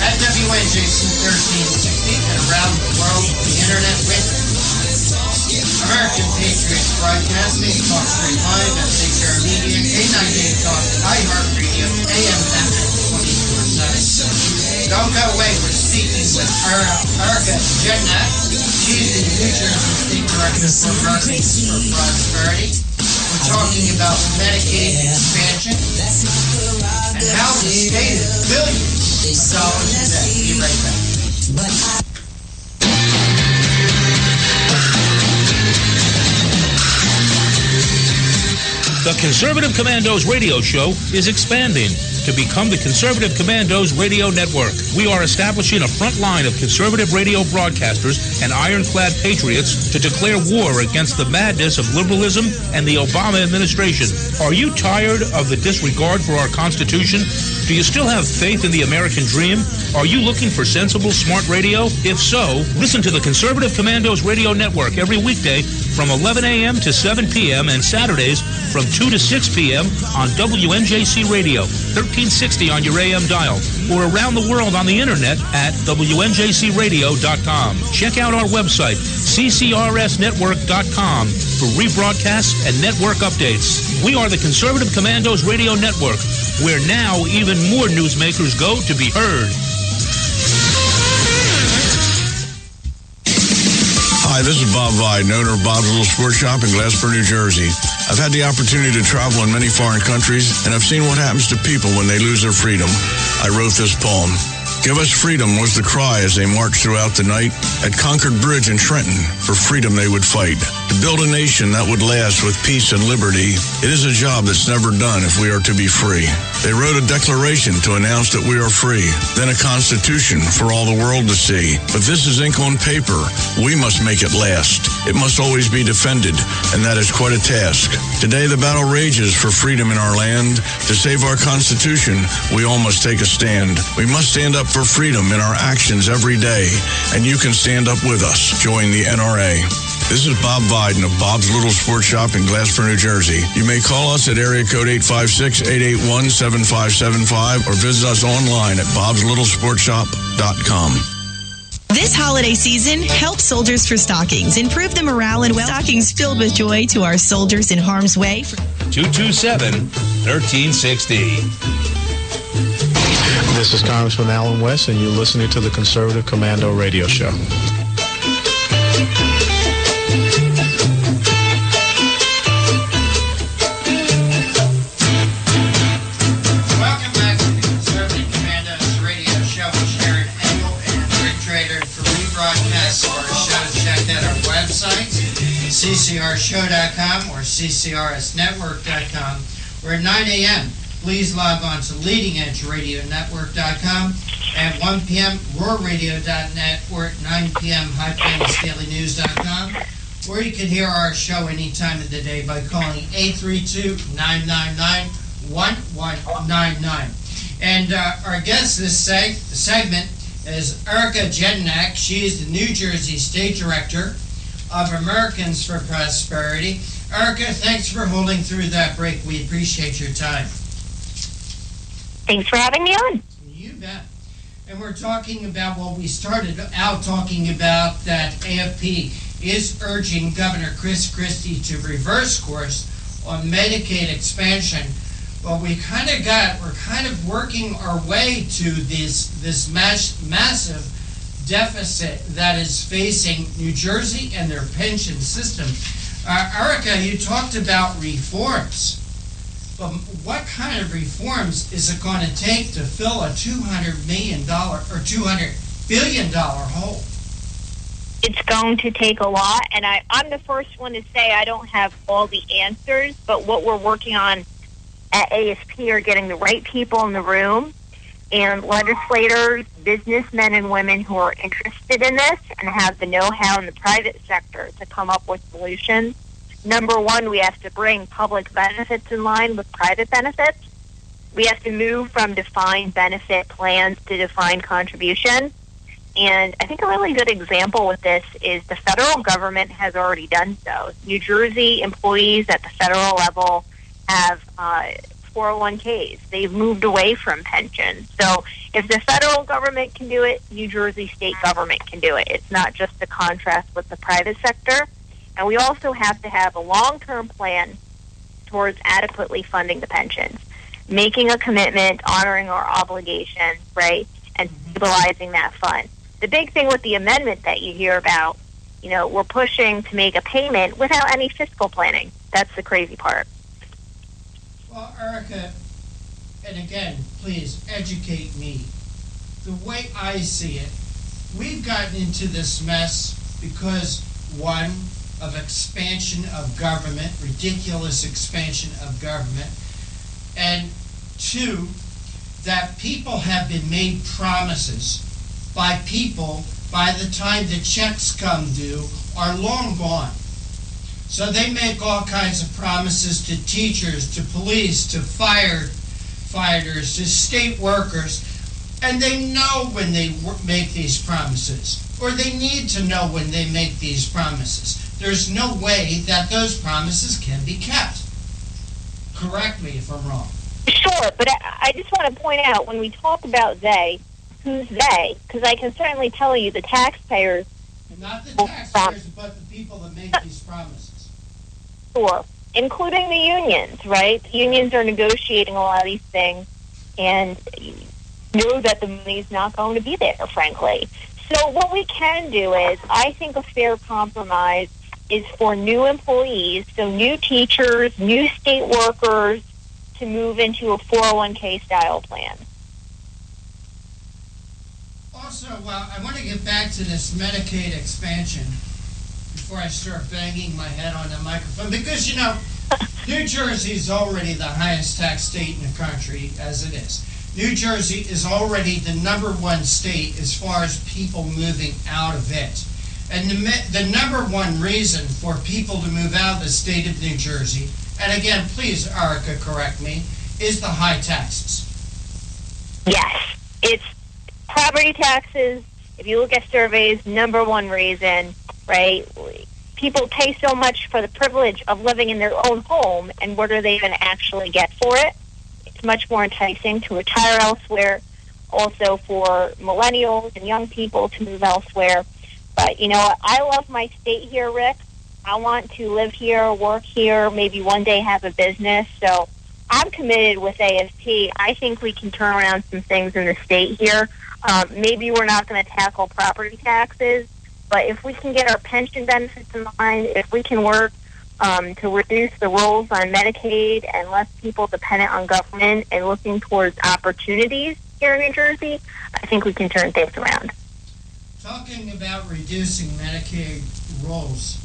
at WNJC 1360 and around the world on the internet with American Patriots Broadcasting, Talk Straight Live, SHR Media, K98 Talk, iHeartRadio, AM FM 24/7. Don't go away. We're speaking with Erica Jednak. She's the New Jersey State Director for Marketing for Prosperity. We're talking about Medicaid expansion and how the state is billions of dollars in debt. Be right back. The Conservative Commandos radio show is expanding to become the Conservative Commandos radio network. We are establishing a front line of conservative radio broadcasters and ironclad patriots to declare war against the madness of liberalism and the Obama administration. Are you tired of the disregard for our Constitution? Do you still have faith in the American dream? Are you looking for sensible, smart radio? If so, listen to the Conservative Commandos radio network every weekday from 11 a.m. to 7 p.m. and Saturdays from 2 to 6 p.m. on WNJC Radio, 1360 on your AM dial, or around the world on the internet at WNJCradio.com. Check out our website, ccrsnetwork.com, for rebroadcasts and network updates. We are the Conservative Commandos Radio Network, where now even more newsmakers go to be heard. Hi, this is Bob Vide, owner of Bob's Little Sports Shop in Glassboro, New Jersey. I've had the opportunity to travel in many foreign countries, and I've seen what happens to people when they lose their freedom. I wrote this poem. Give us freedom was the cry as they marched throughout the night at Concord Bridge in Trenton for for freedom they would fight. To build a nation that would last with peace and liberty, it is a job that's never done if we are to be free. They wrote a declaration to announce that we are free, then a constitution for all the world to see. But this is ink on paper. We must make it last. It must always be defended, and that is quite a task. Today, the battle rages for freedom in our land. To save our Constitution, we all must take a stand. We must stand up for freedom in our actions every day, and you can stand up with us. Join the NRA. This is Bob Biden of Bob's Little Sports Shop in Glasper, New Jersey. You may call us at area code 856-881-7575 or visit us online at bobslittle.sportshop.com. This holiday season, help Soldiers for Stockings. Improve the morale and stockings filled with joy to our soldiers in harm's way. 227-1360. This is Congressman Alan West, and you're listening to the Conservative Commando Radio Show. Welcome back to the Conservative Commandos Radio Show. We share an annual and Rick Trader for rebroadcast of our show. Check out our website, ccrshow.com or ccrsnetwork.com. We're at 9 a.m. Please log on to leadingedgeradionetwork.com at 1 p.m. roarradio.net or at 9 p.m. highplanesdailynews.com. Or you can hear our show any time of the day by calling 832-999-1199. And our guest this segment is Erica Jedinak. She is the New Jersey State Director of Americans for Prosperity. Erica, thanks for holding through that break. We appreciate your time. Thanks for having me on. You bet. And we're talking about, well, we started out talking about that AFP is urging Governor Chris Christie to reverse course on Medicaid expansion. Well, we're kind of working our way to this massive deficit that is facing New Jersey and their pension system. Erica, you talked about reforms. But what kind of reforms is it going to take to fill a $200 million or $200 billion hole? It's going to take a lot, and I'm the first one to say I don't have all the answers, but what we're working on at ASP are getting the right people in the room, and legislators, businessmen and women who are interested in this and have the know-how in the private sector to come up with solutions. Number one, we have to bring public benefits in line with private benefits. We have to move from defined benefit plans to defined contribution. And I think a really good example with this is the federal government has already done so. New Jersey employees at the federal level have 401ks. They've moved away from pensions. So if the federal government can do it, New Jersey state government can do it. It's not just a contrast with the private sector. And we also have to have a long-term plan towards adequately funding the pensions, making a commitment, honoring our obligations, right, and stabilizing that fund. The big thing with the amendment that you hear about, we're pushing to make a payment without any fiscal planning. That's the crazy part. Well, Erica, and again, please educate me. The way I see it, we've gotten into this mess because, one, of expansion of government, ridiculous expansion of government, and two, that people have been made promises by people by the time the checks come due are long gone. So they make all kinds of promises to teachers, to police, to firefighters, to state workers, and they know when they make these promises, or they need to know when they make these promises. There's no way that those promises can be kept. Correct me if I'm wrong. Sure, but I just want to point out, when we talk about they, who's they? Because I can certainly tell you the taxpayers. Not the taxpayers, but the people that make these promises. Sure, including the unions, right? The unions are negotiating a lot of these things and know that the money's not going to be there, frankly. So what we can do is, I think a fair compromise is for new employees, so new teachers, new state workers, to move into a 401k style plan. Also, I want to get back to this Medicaid expansion. before I start banging my head on the microphone, because, you know, New Jersey is already the highest tax state in the country as it is. New Jersey is already the #1 state as far as people moving out of it. And the #1 reason for people to move out of the state of New Jersey, and again, please, Erica, correct me, is the high taxes. Yes, it's property taxes. If you look at surveys, #1 reason, right? People pay so much for the privilege of living in their own home, and what are they going to actually get for it? It's much more enticing to retire elsewhere, also for millennials and young people to move elsewhere. But, you know, I love my state here, Rick. I want to live here, work here, maybe one day have a business. So I'm committed with AFT. I think we can turn around some things in the state here. Maybe we're not going to tackle property taxes, but if we can get our pension benefits in line, if we can work to reduce the rolls on Medicaid and less people dependent on government and looking towards opportunities here in New Jersey, I think we can turn things around. Talking about reducing Medicaid rolls,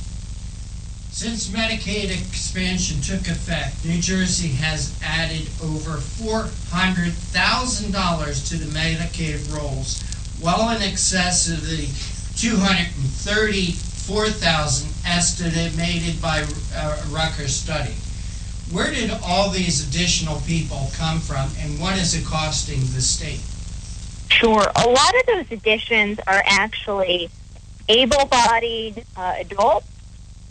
since Medicaid expansion took effect, New Jersey has added over $400,000 to the Medicaid rolls, well in excess of the $234,000 estimated by a Rutgers study. Where did all these additional people come from, and what is it costing the state? Sure. A lot of those additions are actually able-bodied adults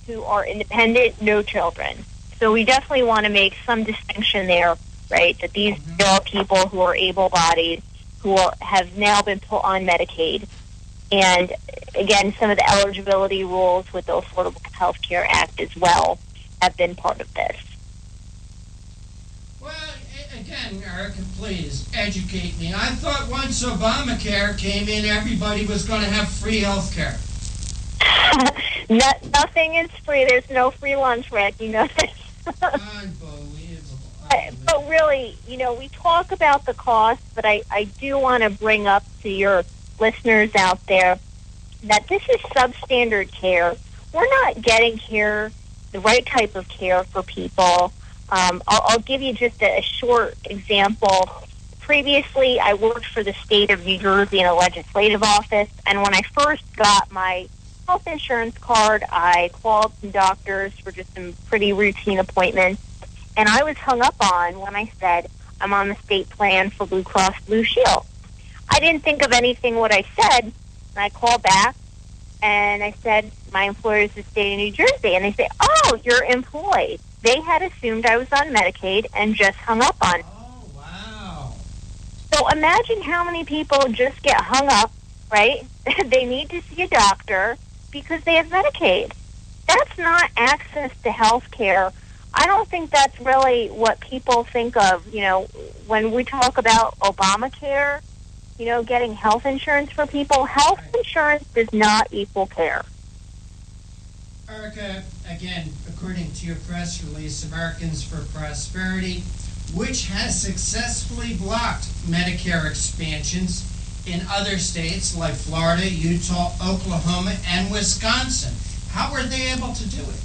who are independent, no children. So we definitely want to make some distinction there, right, that these are people who are able-bodied, who have now been put on Medicaid. And, again, some of the eligibility rules with the Affordable Health Care Act as well have been part of this. Well, again, Erica, please educate me. I thought once Obamacare came in, everybody was going to have free health care. Nothing is free. There's no free lunch, Rick. You know this. Unbelievable. But really, you know, we talk about the cost, but I do want to bring up to your listeners out there that this is substandard care. We're not getting care, the right type of care for people. I'll give you just a short example. Previously, I worked for the state of New Jersey in a legislative office, and when I first got my health insurance card, I called some doctors for just some pretty routine appointments, and I was hung up on when I said, I'm on the state plan for Blue Cross Blue Shield. I didn't think of anything what I said, and I called back, and I said, my employer is the state of New Jersey, and they say, oh, you're employed. They had assumed I was on Medicaid and just hung up on it. Oh, wow. So imagine how many people just get hung up, right? They need to see a doctor because they have Medicaid. That's not access to health care. I don't think that's really what people think of, you know, when we talk about Obamacare, you know, getting health insurance for people. Health insurance does not equal care. Erica, again, according to your press release, Americans for Prosperity, which has successfully blocked Medicare expansions in other states like Florida, Utah, Oklahoma, and Wisconsin. How were they able to do it?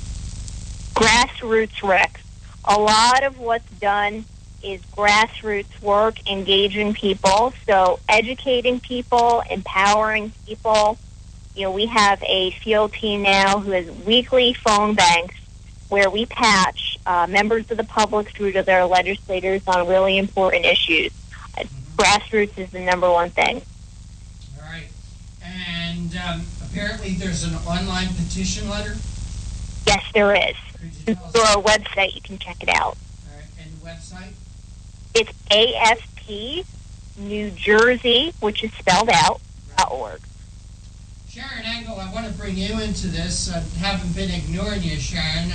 Grassroots, Rick. A lot of what's done is grassroots work, engaging people, so educating people, empowering people. You know, we have a field team now who has weekly phone banks where we patch members of the public through to their legislators on really important issues. Grassroots is the #1 thing. All right. And apparently there's an online petition letter? Yes, there is. Through our website, you can check it out. All right. And the website? It's AFP New Jersey, which is spelled out, .org. Sharon Engel, I want to bring you into this. I haven't been ignoring you, Sharon.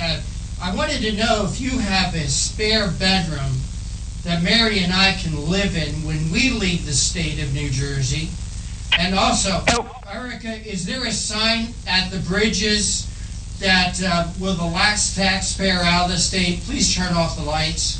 I wanted to know if you have a spare bedroom that Mary and I can live in when we leave the state of New Jersey. And also, Erica, is there a sign at the bridges that will the last taxpayer out of the state please turn off the lights?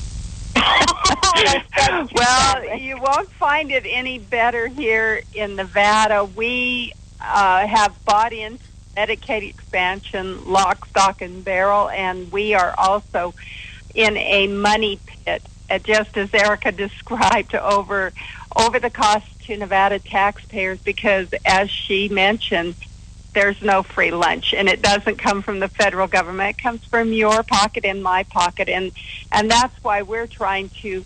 Well, you won't find it any better here in Nevada. We have bought into Medicaid expansion, lock, stock, and barrel, and we are also in a money pit, just as Erica described, over the cost to Nevada taxpayers, because, as she mentioned, there's no free lunch, and it doesn't come from the federal government. It comes from your pocket and my pocket, and that's why we're trying to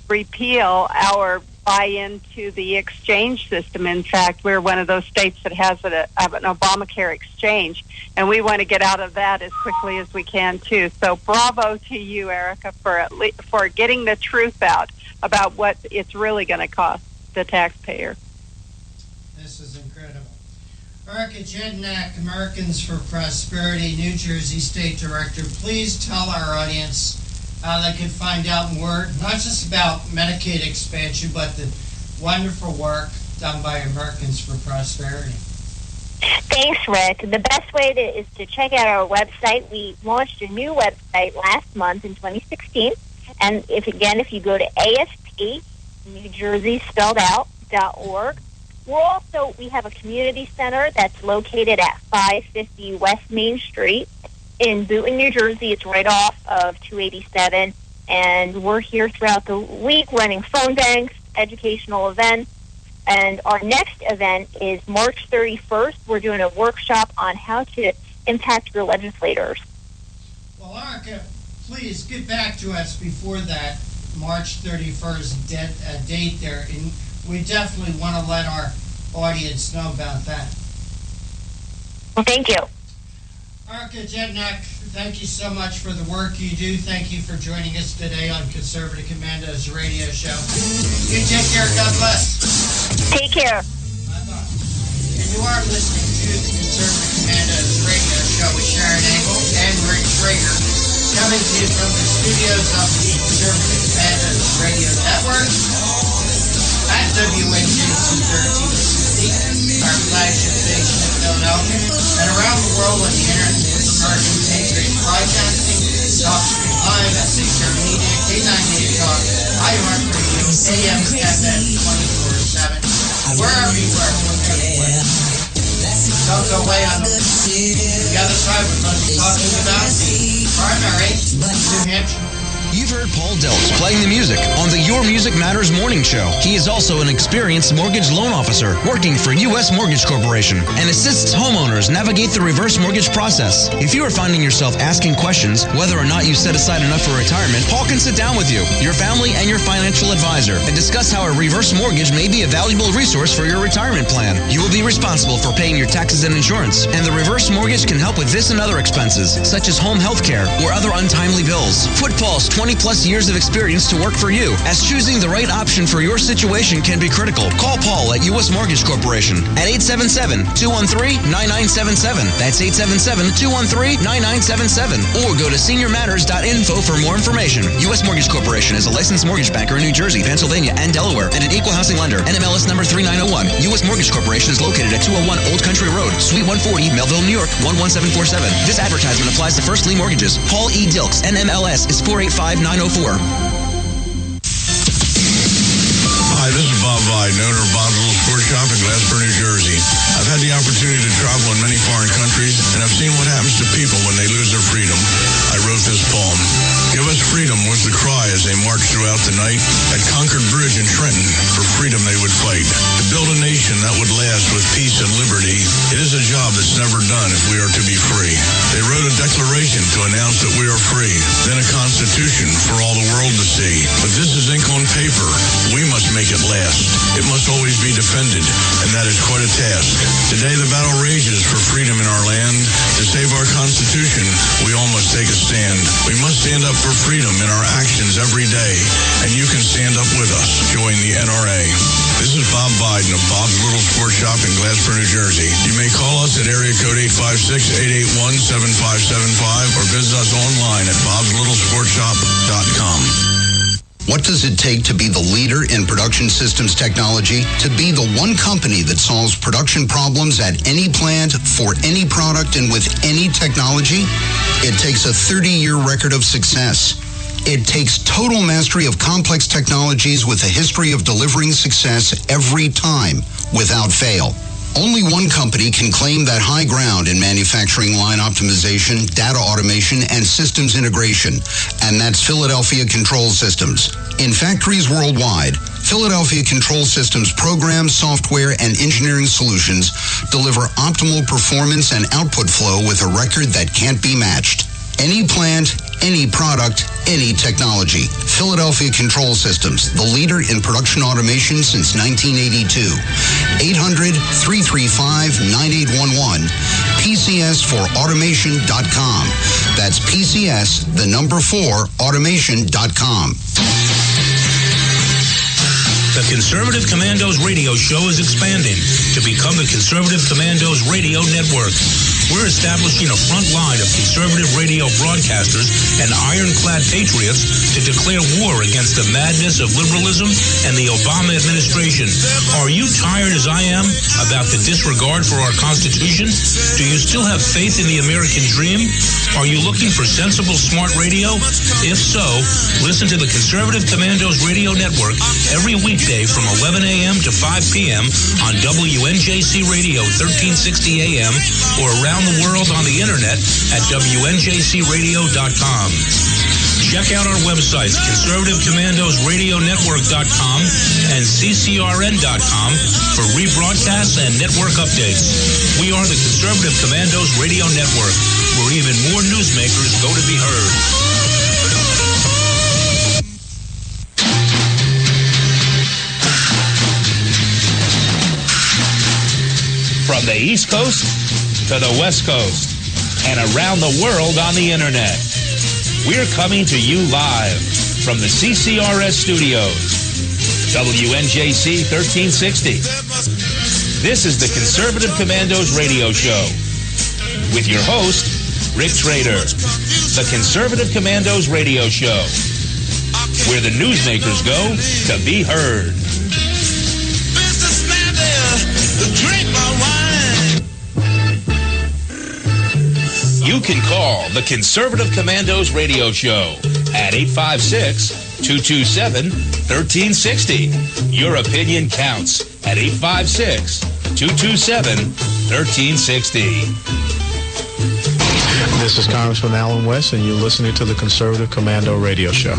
repeal our buy-in to the exchange system. In fact, we're one of those states that has an Obamacare exchange, and we want to get out of that as quickly as we can, too. So bravo to you, Erica, for getting the truth out about what it's really going to cost the taxpayer. This is incredible. Erica Jednak, Americans for Prosperity, New Jersey State Director, please tell our audience how they can find out more, not just about Medicaid expansion, but the wonderful work done by Americans for Prosperity. Thanks, Rick. The best way is to check out our website. We launched a new website last month in 2016. And if you go to ASP, New Jersey spelled out, .org. We have a community center that's located at 550 West Main Street in Boonton, New Jersey. It's right off of 287, and we're here throughout the week running phone banks, educational events, and our next event is March 31st. We're doing a workshop on how to impact your legislators. Well, Erica, please get back to us before that March 31st date there, and we definitely want to let our audience know about that. Well, thank you. Erica Jednak, thank you so much for the work you do. Thank you for joining us today on Conservative Commandos radio show. You take care. God bless. Take care. Bye-bye. And you are listening to the Conservative Commandos radio show with Sharon Engel and Rick Traeger, coming to you from the studios of the Conservative Commandos radio network at WNJC 1360, our flagship station in Philadelphia, and around the world on the internet with American Patriot Broadcasting, TalkStream Live, SHR Media, K98 Talk, iHeartRadio, AM, FM 24/7, wherever you work, everywhere. Don't go away on the other side. We're going to be talking about the primary in New Hampshire. You've heard Paul Delks playing the music on the Your Music Matters morning show. He is also an experienced mortgage loan officer working for U.S. Mortgage Corporation and assists homeowners navigate the reverse mortgage process. If you are finding yourself asking questions whether or not you set aside enough for retirement, Paul can sit down with you, your family, and your financial advisor and discuss how a reverse mortgage may be a valuable resource for your retirement plan. You will be responsible for paying your taxes and insurance, and the reverse mortgage can help with this and other expenses, such as home health care or other untimely bills. Put Paul's 20-plus years of experience to work for you, as choosing the right option for your situation can be critical. Call Paul at U.S. Mortgage Corporation at 877-213-9977. That's 877-213-9977. Or go to seniormatters.info for more information. U.S. Mortgage Corporation is a licensed mortgage banker in New Jersey, Pennsylvania, and Delaware, and an equal housing lender. NMLS number 3901. U.S. Mortgage Corporation is located at 201 Old Country Road, Suite 140, Melville, New York, 11747. This advertisement applies to first lien mortgages. Paul E. Dilks, NMLS is 485904. Hi, this is Bob Vide, owner of Bob's Little Sports Shop in Glassboro, New Jersey. I've had the opportunity to travel in many foreign countries, and I've seen what happens to people when they lose their freedom. I wrote this poem. Give us freedom was the cry as they marched throughout the night. At Concord Bridge in Trenton, for freedom they would fight. To build a nation that would last with peace and liberty, it is a job that's never done if we are to be free. They wrote a declaration to announce that we are free, then a constitution for all the world to see. But this is ink on paper. We must make it last. It must always be defended, and that is quite a task. Today the battle rages for freedom in our land. To save our Constitution, we all must take a stand. We must stand up for freedom in our actions every day, and you can stand up with us. Join the NRA. This is Bob Biden of Bob's Little Sports Shop in Glassboro, New Jersey. You may call us at area code 856-881-7575 or visit us online at bobslittle.sportshop.com. What does it take to be the leader in production systems technology? To be the one company that solves production problems at any plant, for any product, and with any technology? It takes a 30-year record of success. It takes total mastery of complex technologies with a history of delivering success every time, without fail. Only one company can claim that high ground in manufacturing line optimization, data automation, and systems integration, and that's Philadelphia Control Systems. In factories worldwide, Philadelphia Control Systems programs, software, and engineering solutions deliver optimal performance and output flow with a record that can't be matched. Any plant, any product, any technology. Philadelphia Control Systems, the leader in production automation since 1982. 800-335-9811. PCS4automation.com. That's PCS, the number 4, automation.com. The Conservative Commandos radio show is expanding to become the Conservative Commandos radio network. We're establishing a front line of conservative radio broadcasters and ironclad patriots to declare war against the madness of liberalism and the Obama administration. Are you tired, as I am, about the disregard for our Constitution? Do you still have faith in the American dream? Are you looking for sensible, smart radio? If so, listen to the Conservative Commandos radio network every weekday from 11 a.m. to 5 p.m. on WNJC Radio 1360 a.m. or around the world on the internet at WNJCradio.com. Check out our websites, ConservativeCommandosRadioNetwork.com and CCRN.com for rebroadcasts and network updates. We are the Conservative Commandos Radio Network, where even more newsmakers go to be heard. From the East Coast to the West Coast and around the world on the internet. We're coming to you live from the CCRS studios. WNJC 1360. This is the Conservative Commandos radio show with your host, Rick Trader. The Conservative Commandos radio show, where the newsmakers go to be heard. You can call the Conservative Commandos radio show at 856-227-1360. Your opinion counts at 856-227-1360. This is Congressman Alan West, and you're listening to the Conservative Commando radio show.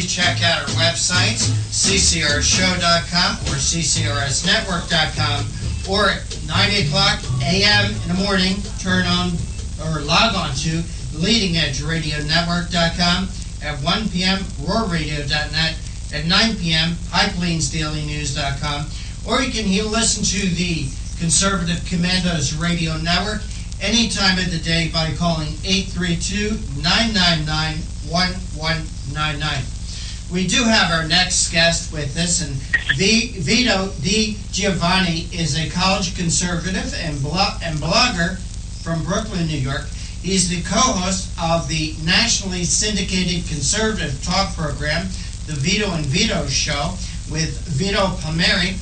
Check out our websites, ccrshow.com or ccrsnetwork.com, or at 9 o'clock a.m. in the morning, turn on or log on to leadingedgeradionetwork.com, at 1 p.m. roarradio.net, at 9 p.m. highplainsdailynews.com, or you can listen to the Conservative Commandos Radio Network any time of the day by calling 832-999-1199. We do have our next guest with us, and Vito Di Giovanni is a college conservative and blogger from Brooklyn, New York. He's the co-host of the nationally syndicated conservative talk program, The Vito and Vito Show, with Vito Palmieri.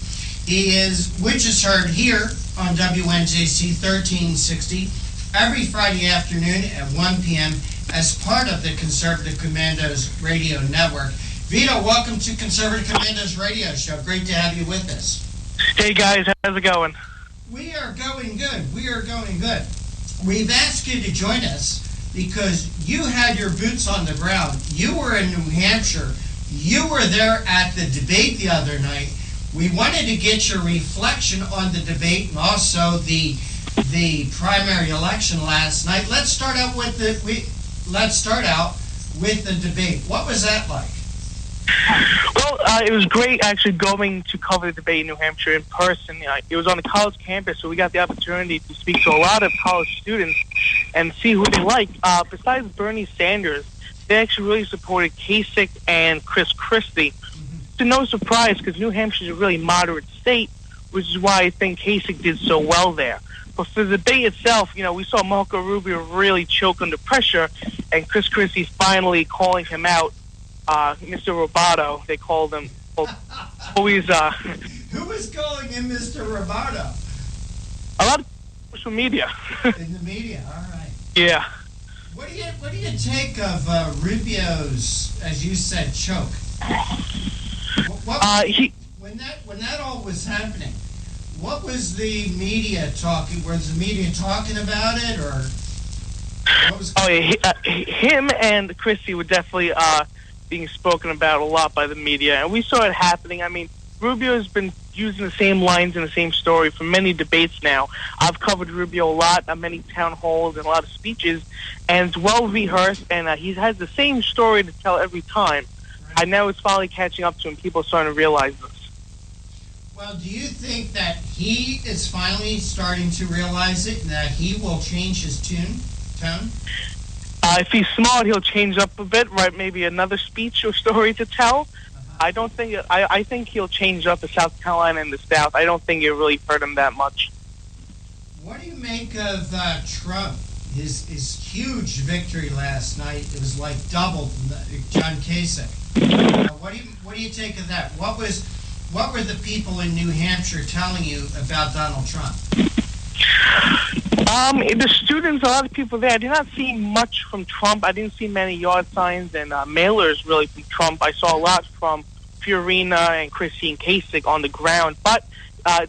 Which is heard here on WNJC 1360 every Friday afternoon at 1 p.m. as part of the Conservative Commandos Radio Network. Vito, welcome to Conservative Commandos Radio Show. Great to have you with us. Hey, guys. How's it going? We are going good. We've asked you to join us because you had your boots on the ground. You were in New Hampshire. You were there at the debate the other night. We wanted to get your reflection on the debate and also the primary election last night. Let's start out with the debate. What was that like? Well, it was great actually going to cover the debate in New Hampshire in person. It was on the college campus, so we got the opportunity to speak to a lot of college students and see who they like. Besides Bernie Sanders, they actually really supported Kasich and Chris Christie. To no surprise, because New Hampshire is a really moderate state, which is why I think Kasich did so well there. But for the debate itself, we saw Marco Rubio really choke under pressure, and Chris Christie finally calling him out. Mr. Roboto, they called him. Always. Who was calling him Mr. Roboto? A lot of social media. In the media, all right. Yeah. What do you take of Rubio's, as you said, choke? When that all was happening, what was the media talking? Was the media talking about it, or what was? Him and Christie were definitely being spoken about a lot by the media, and we saw it happening. I mean, Rubio's been using the same lines in the same story for many debates now. I've covered Rubio a lot on many town halls and a lot of speeches, and it's well rehearsed, and he has the same story to tell every time. I know it's finally catching up to him. People are starting to realize this. Well, do you think that he is finally starting to realize it, and that he will change his tone? If he's smart, he'll change up a bit, right? Maybe another speech or story to tell. I don't think. I think he'll change up the South Carolina and the South. I don't think it really hurt him that much. What do you make of Trump? His huge victory last night. It was like double John Kasich. What do you take of that? What were the people in New Hampshire telling you about Donald Trump? The students, a lot of people there, I did not see much from Trump. I didn't see many yard signs and mailers really from Trump. I saw a lot from Fiorina and Christine Kasich on the ground. But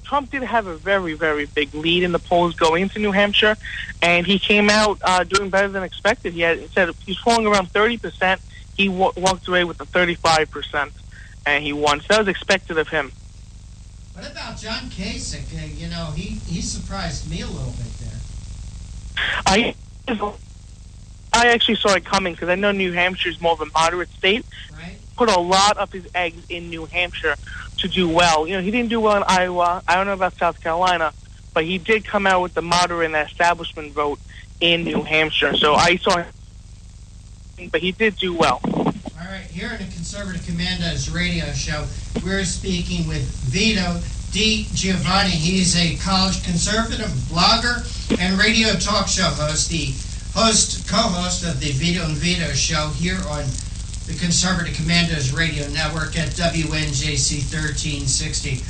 Trump did have a very, very big lead in the polls going into New Hampshire, and he came out doing better than expected. Instead of he's falling around 30%, he walked away with the 35%, and he won. So that was expected of him. What about John Kasich? He surprised me a little bit there. I actually saw it coming because I know New Hampshire is more of a moderate state. Right. Put a lot of his eggs in New Hampshire to do well. He didn't do well in Iowa. I don't know about South Carolina, but he did come out with the moderate and establishment vote in New Hampshire. So I saw him, but he did do well. All right, here in the Conservative Commandos radio show, we're speaking with Vito Di Giovanni. He's a college conservative, blogger, and radio talk show host, the co-host of the Vito and Vito show here on the Conservative Commandos radio network at WNJC 1360.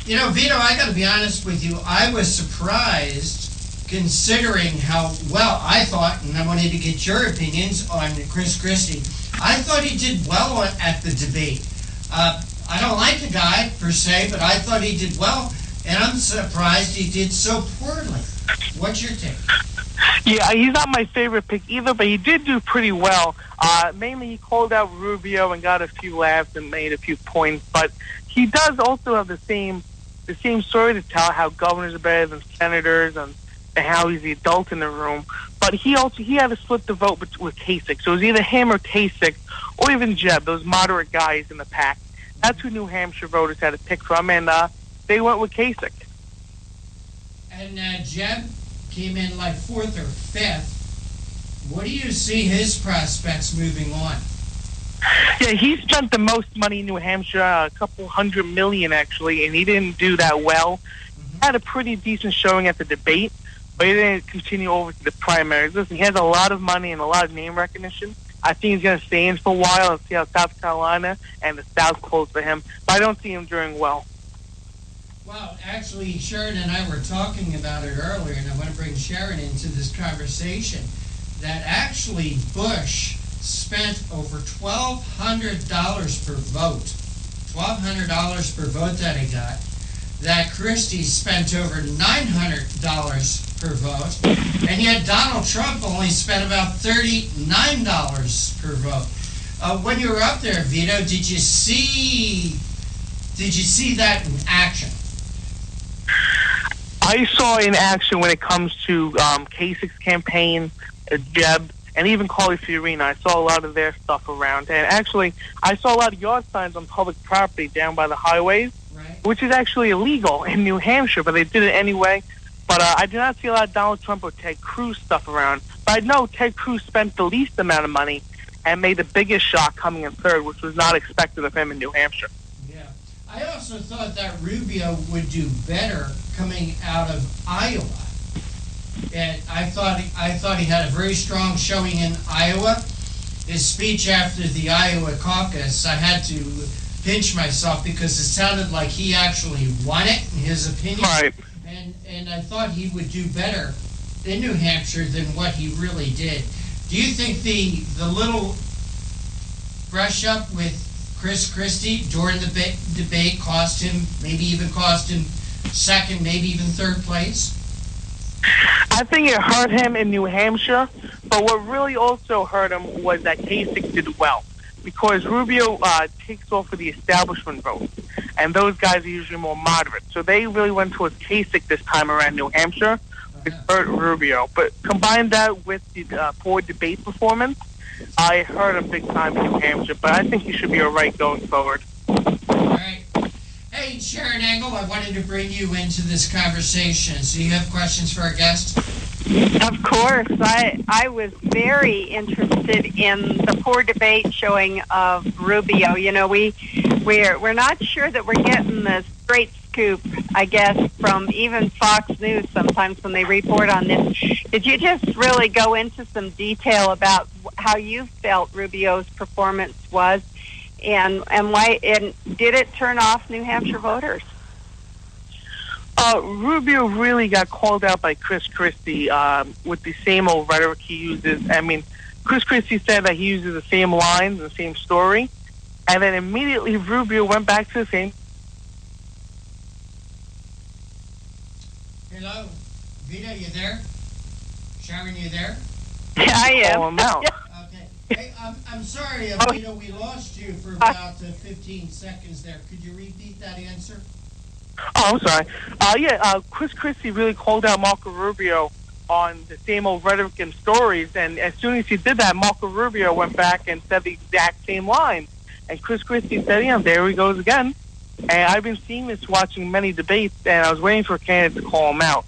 Vito, I got to be honest with you, I was surprised considering how well I thought, and I wanted to get your opinions on Chris Christie. I thought he did well at the debate. I don't like the guy per se, but I thought he did well, and I'm surprised he did so poorly. What's your take? Yeah, he's not my favorite pick either, but he did do pretty well. Mainly he called out Rubio and got a few laughs and made a few points, but he does also have the same story to tell, how governors are better than senators and how he's the adult in the room. But he had to split the vote with Kasich. So it was either him or Kasich, or even Jeb, those moderate guys in the pack. That's who New Hampshire voters had to pick from, and they went with Kasich. And Jeb came in like 4th or 5th. What do you see his prospects moving on? Yeah, he spent the most money in New Hampshire, a couple $100 million actually, and he didn't do that well. He had a pretty decent showing at the debate, but he didn't continue over to the primaries. Listen, he has a lot of money and a lot of name recognition. I think he's going to stay in for a while and see how South Carolina and the South pulls for him, but I don't see him doing well. Well, actually, Sharon and I were talking about it earlier, and I want to bring Sharon into this conversation, that actually Bush spent over $1,200 per vote. $1,200 per vote that he got. That Christie spent over $900 per vote. And yet Donald Trump only spent about $39 per vote. When you were up there, Vito, did you see that in action? I saw in action when it comes to Kasich's campaign, Jeb, and even Carly Fiorina. I saw a lot of their stuff around. And actually, I saw a lot of yard signs on public property down by the highways, right, which is actually illegal in New Hampshire, but they did it anyway. But I did not see a lot of Donald Trump or Ted Cruz stuff around. But I know Ted Cruz spent the least amount of money and made the biggest shot coming in third, which was not expected of him in New Hampshire. Yeah. I also thought that Rubio would do better coming out of Iowa. And I thought he had a very strong showing in Iowa. His speech after the Iowa caucus, I had to pinch myself because it sounded like he actually won it, in his opinion. Right. And I thought he would do better in New Hampshire than what he really did. Do you think the little brush up with Chris Christie during the debate maybe even cost him second, maybe even third place? I think it hurt him in New Hampshire, but what really also hurt him was that Kasich did well, because Rubio takes off with the establishment vote, and those guys are usually more moderate. So they really went towards Kasich this time around New Hampshire, which hurt Rubio. But combine that with the poor debate performance, it hurt him big time in New Hampshire. But I think he should be all right going forward. All right. Hey, Sharon Engel, I wanted to bring you into this conversation. So you have questions for our guest? Of course. I was very interested in the poor debate showing of Rubio. You know, we're not sure that we're getting the straight scoop, I guess, from even Fox News sometimes when they report on this. Did you just really go into some detail about how you felt Rubio's performance was, and why? And did it turn off New Hampshire voters? Rubio really got called out by Chris Christie with the same old rhetoric he uses. I mean, Chris Christie said that he uses the same lines, the same story, and then immediately Rubio went back to the same. Hello, Vita, you there? Sharon, you there? Yeah, I am. Call him out. Okay. Hey, I'm sorry, Vita, we lost you for about 15 seconds there. Could you repeat that answer? Oh, I'm sorry. Chris Christie really called out Marco Rubio on the same old rhetoric and stories, and as soon as he did that, Marco Rubio went back and said the exact same line. And Chris Christie said, there he goes again. And I've been seeing this, watching many debates, and I was waiting for a candidate to call him out.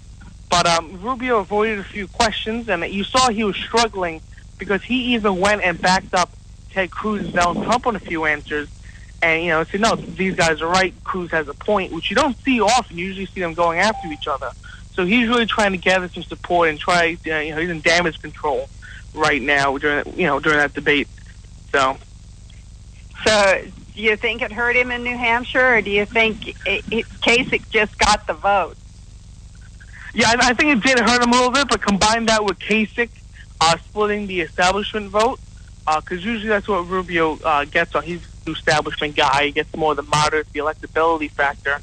But Rubio avoided a few questions, and you saw he was struggling because he even went and backed up Ted Cruz and Donald Trump on a few answers. And, said, no, these guys are right. Cruz has a point, which you don't see often. You usually see them going after each other. So he's really trying to gather some support and try, he's in damage control right now during that debate. So do you think it hurt him in New Hampshire, or do you think Kasich just got the vote? Yeah, I think it did hurt him a little bit, but combine that with Kasich splitting the establishment vote, because usually that's what Rubio gets on. He's the establishment guy. He gets more the moderate, the electability factor.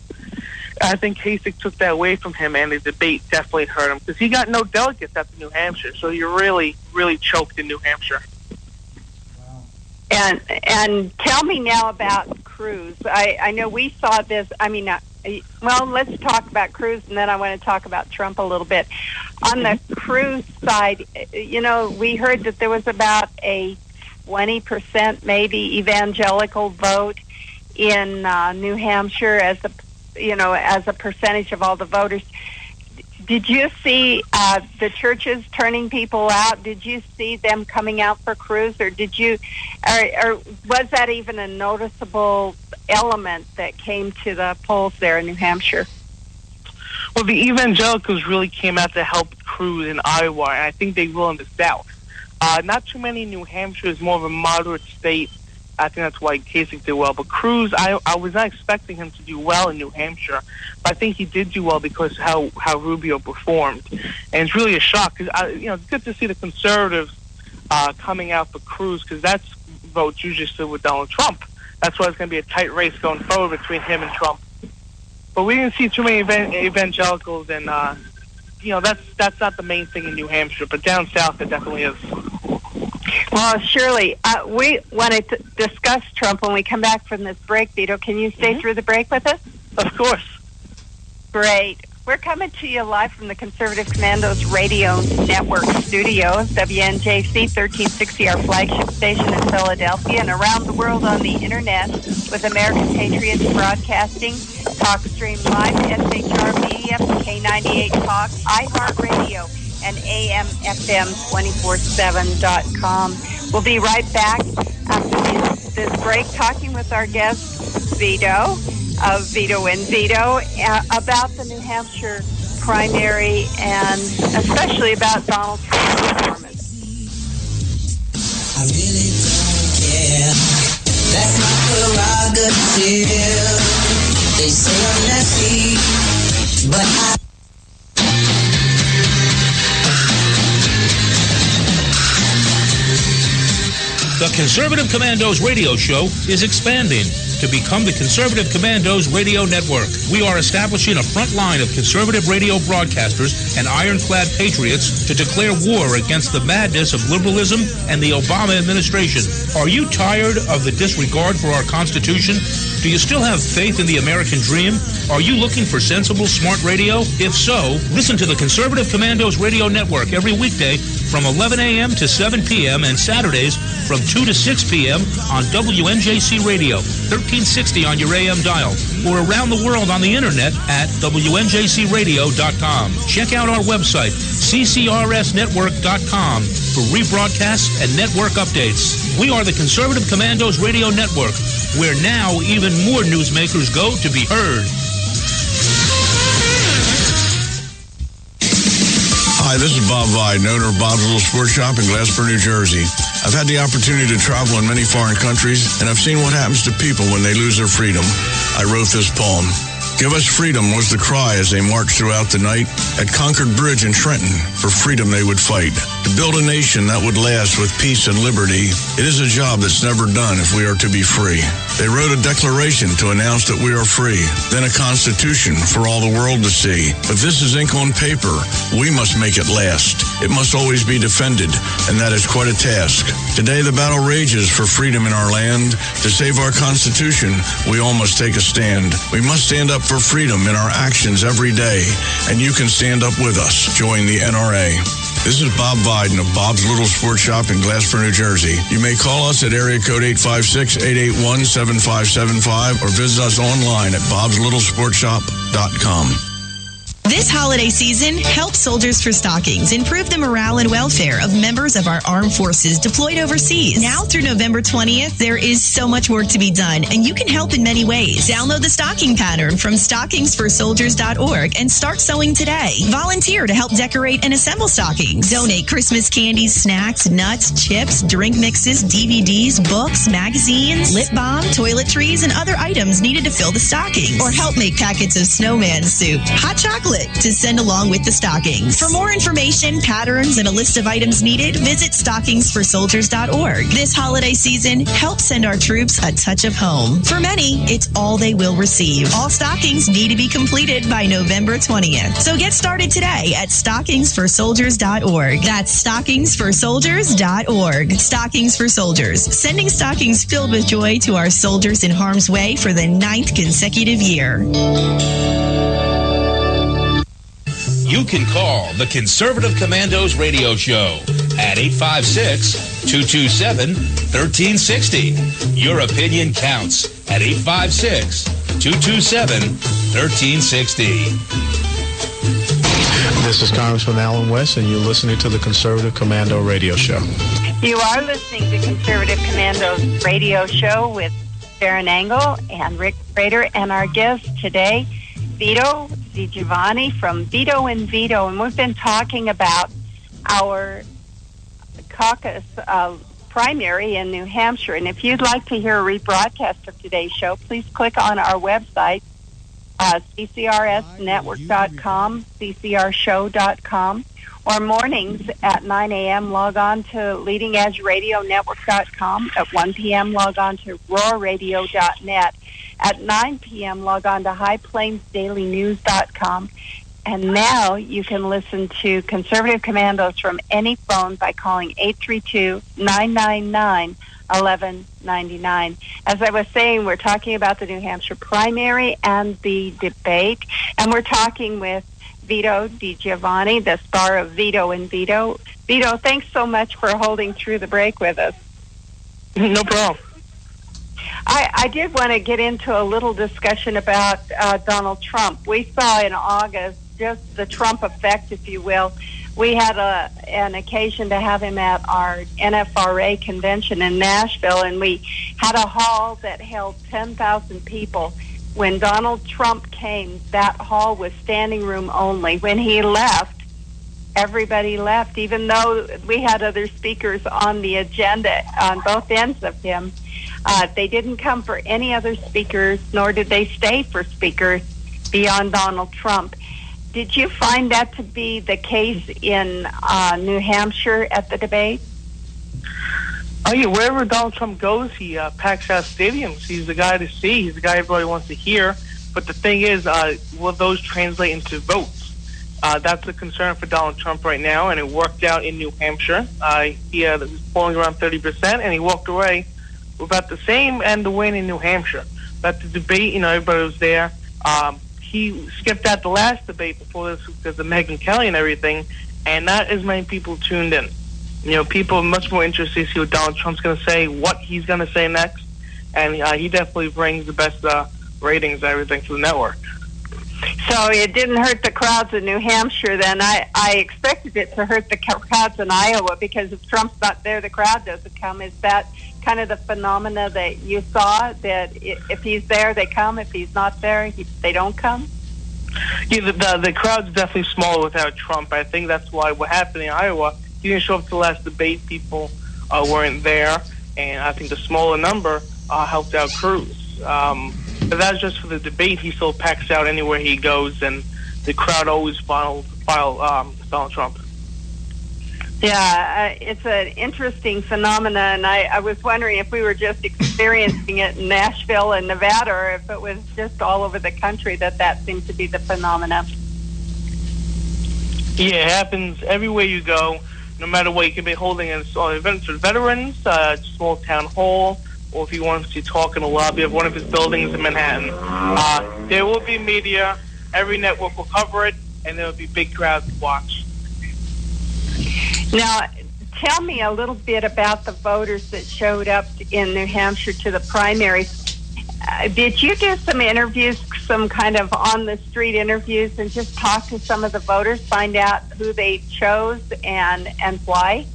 I think Kasich took that away from him, and the debate definitely hurt him, because he got no delegates after New Hampshire, so he really, really choked in New Hampshire. And tell me now about Cruz. I know we saw this. Let's talk about Cruz, and then I want to talk about Trump a little bit. On the Cruz side, we heard that there was about a 20% maybe evangelical vote in New Hampshire as a percentage of all the voters. Did you see the churches turning people out? Did you see them coming out for Cruz, or or was that even a noticeable element that came to the polls there in New Hampshire? Well, the evangelicals really came out to help Cruz in Iowa, and I think they will in the South. Not too many in New Hampshire. Is more of a moderate state. I think that's why Kasich did well. But Cruz, I was not expecting him to do well in New Hampshire. But I think he did do well because how Rubio performed. And it's really a shock. Cause it's good to see the conservatives coming out for Cruz, because that's votes usually stood with Donald Trump. That's why it's going to be a tight race going forward between him and Trump. But we didn't see too many evangelicals, and that's not the main thing in New Hampshire. But down south, it definitely is. Well, Shirley, we want to discuss Trump when we come back from this break, Vito. Can you stay through the break with us? Of course. Great. We're coming to you live from the Conservative Commandos Radio Network studios, WNJC 1360, our flagship station in Philadelphia, and around the world on the Internet with American Patriots Broadcasting, TalkStream Live, SHR Media, K98 Talk, iHeartRadio, and AMFM247.com. We'll be right back after this break talking with our guest, Vito, of Vito and Vito, about the New Hampshire primary and especially about Donald Trump's performance. I really don't care. That's my prerogative. They say I'm messy, but I... Conservative Commandos radio show is expanding to become the Conservative Commandos radio network. We are establishing a front line of conservative radio broadcasters and ironclad patriots to declare war against the madness of liberalism and the Obama administration. Are you tired of the disregard for our Constitution? Do you still have faith in the American dream? Are you looking for sensible, smart radio? If so, listen to the Conservative Commandos radio network every weekday from 11 a.m. to 7 p.m. and Saturdays from 2 to 6 p.m. on WNJC Radio, 1360 on your AM dial, or around the world on the internet at WNJCradio.com. Check out our website, ccrsnetwork.com, for rebroadcasts and network updates. We are the Conservative Commandos Radio Network, where now even more newsmakers go to be heard. Hi, this is Bob Vide, owner of Bob's Little Sports Shop in Glassboro, New Jersey. I've had the opportunity to travel in many foreign countries, and I've seen what happens to people when they lose their freedom. I wrote this poem. Give us freedom was the cry as they marched throughout the night. At Concord Bridge in Trenton, for freedom they would fight. To build a nation that would last with peace and liberty, it is a job that's never done if we are to be free. They wrote a declaration to announce that we are free, then a constitution for all the world to see. But this is ink on paper. We must make it last. It must always be defended, and that is quite a task. Today the battle rages for freedom in our land. To save our Constitution, we all must take a stand. We must stand up for freedom in our actions every day, and you can stand up with us. Join the NRA. This is Bob Biden of Bob's Little Sports Shop in Glassboro, New Jersey. You may call us at area code 856-881-7575 or visit us online at bobslittle.sportshop.com. This holiday season, help Soldiers for Stockings improve the morale and welfare of members of our armed forces deployed overseas. Now through November 20th, there is so much work to be done, and you can help in many ways. Download the stocking pattern from stockingsforsoldiers.org and start sewing today. Volunteer to help decorate and assemble stockings. Donate Christmas candies, snacks, nuts, chips, drink mixes, DVDs, books, magazines, lip balm, toiletries, and other items needed to fill the stockings. Or help make packets of snowman soup, hot chocolate, to send along with the stockings. For more information, patterns, and a list of items needed, visit stockingsforsoldiers.org. This holiday season, help send our troops a touch of home. For many, it's all they will receive. All stockings need to be completed by November 20th. So get started today at stockingsforsoldiers.org. That's stockingsforsoldiers.org. Stockings for Soldiers, sending stockings filled with joy to our soldiers in harm's way for the 9th consecutive year. You can call the Conservative Commandos radio show at 856-227-1360. Your opinion counts at 856-227-1360. This is Congressman Alan West, and you're listening to the Conservative Commando radio show. You are listening to Conservative Commandos radio show with Sharon Angle and Rick Prater, and our guest today, Vito DiGiovanni from Vito and Vito, and we've been talking about our caucus primary in New Hampshire. And if you'd like to hear a rebroadcast of today's show, please click on our website, ccrsnetwork.com, ccrshow.com, or mornings at 9 a.m. log on to leadingedgeradionetwork.com. At 1 p.m. log on to roarradio.net. At 9 p.m., log on to highplainsdailynews.com. And now you can listen to Conservative Commandos from any phone by calling 832-999-1199. As I was saying, we're talking about the New Hampshire primary and the debate, and we're talking with Vito DiGiovanni, the star of Vito and Vito. Vito, thanks so much for holding through the break with us. No problem. I did want to get into a little discussion about Donald Trump. We saw in August just the Trump effect, if you will. We had an occasion to have him at our NFRA convention in Nashville, and we had a hall that held 10,000 people. When Donald Trump came, that hall was standing room only. When he left, everybody left, even though we had other speakers on the agenda on both ends of him. They didn't come for any other speakers, nor did they stay for speakers beyond Donald Trump. Did you find that to be the case in New Hampshire at the debate? Oh, yeah, wherever Donald Trump goes, he packs out stadiums. He's the guy to see. He's the guy everybody wants to hear. But the thing is, will those translate into votes? That's a concern for Donald Trump right now, and it worked out in New Hampshire. He was polling around 30%, and he walked away with about the same and the win in New Hampshire. But the debate, everybody was there. He skipped out the last debate before this because of Megyn Kelly and everything, and not as many people tuned in. People are much more interested to see what Donald Trump's going to say, what he's going to say next, and he definitely brings the best ratings and everything to the network. So it didn't hurt the crowds in New Hampshire then. I expected it to hurt the crowds in Iowa because if Trump's not there, the crowd doesn't come. Is that kind of the phenomena that you saw, that if he's there, they come? If he's not there, they don't come? Yeah, the crowd's definitely smaller without Trump. I think that's why what happened in Iowa, he didn't show up to the last debate. People weren't there, and I think the smaller number helped out Cruz. But that's just for the debate. He still packs out anywhere he goes, and the crowd always follows Donald Trump. Yeah, it's an interesting phenomenon. I was wondering if we were just experiencing it in Nashville and Nevada, or if it was just all over the country that seems to be the phenomenon. Yeah, it happens everywhere you go, no matter what. You can be holding an event for veterans, small town hall, or if he wants to talk in the lobby of one of his buildings in Manhattan. There will be media. Every network will cover it, and there will be big crowds to watch. Now, tell me a little bit about the voters that showed up in New Hampshire to the primaries. Did you do some interviews, some kind of on-the-street interviews, and just talk to some of the voters, find out who they chose and why?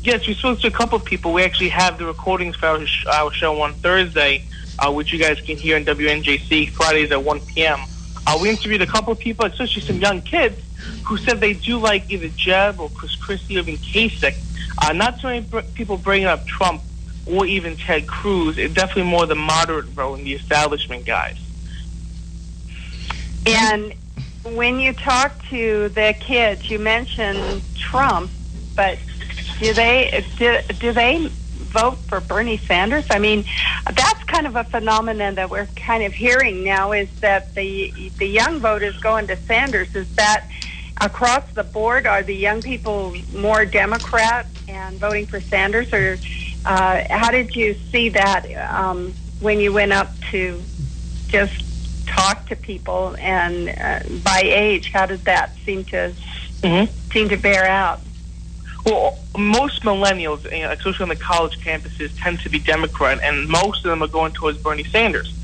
Yes, we spoke to a couple of people. We actually have the recordings for our show on Thursday, which you guys can hear on WNJC Fridays at 1 p.m. We interviewed a couple of people, especially some young kids, who said they do like either Jeb or Chris Christie or even Kasich. Not so many people bringing up Trump or even Ted Cruz. It's definitely more the moderate vote and the establishment guys. And when you talk to the kids, you mentioned Trump, but do they vote for Bernie Sanders? I mean, that's kind of a phenomenon that we're kind of hearing now, is that the young voters going to Sanders. Is that across the board? Are the young people more Democrat and voting for Sanders, or how did you see that when you went up to just talk to people, and by age, how did that seem to bear out? Well, most millennials, especially on the college campuses, tend to be Democrat, and most of them are going towards Bernie Sanders.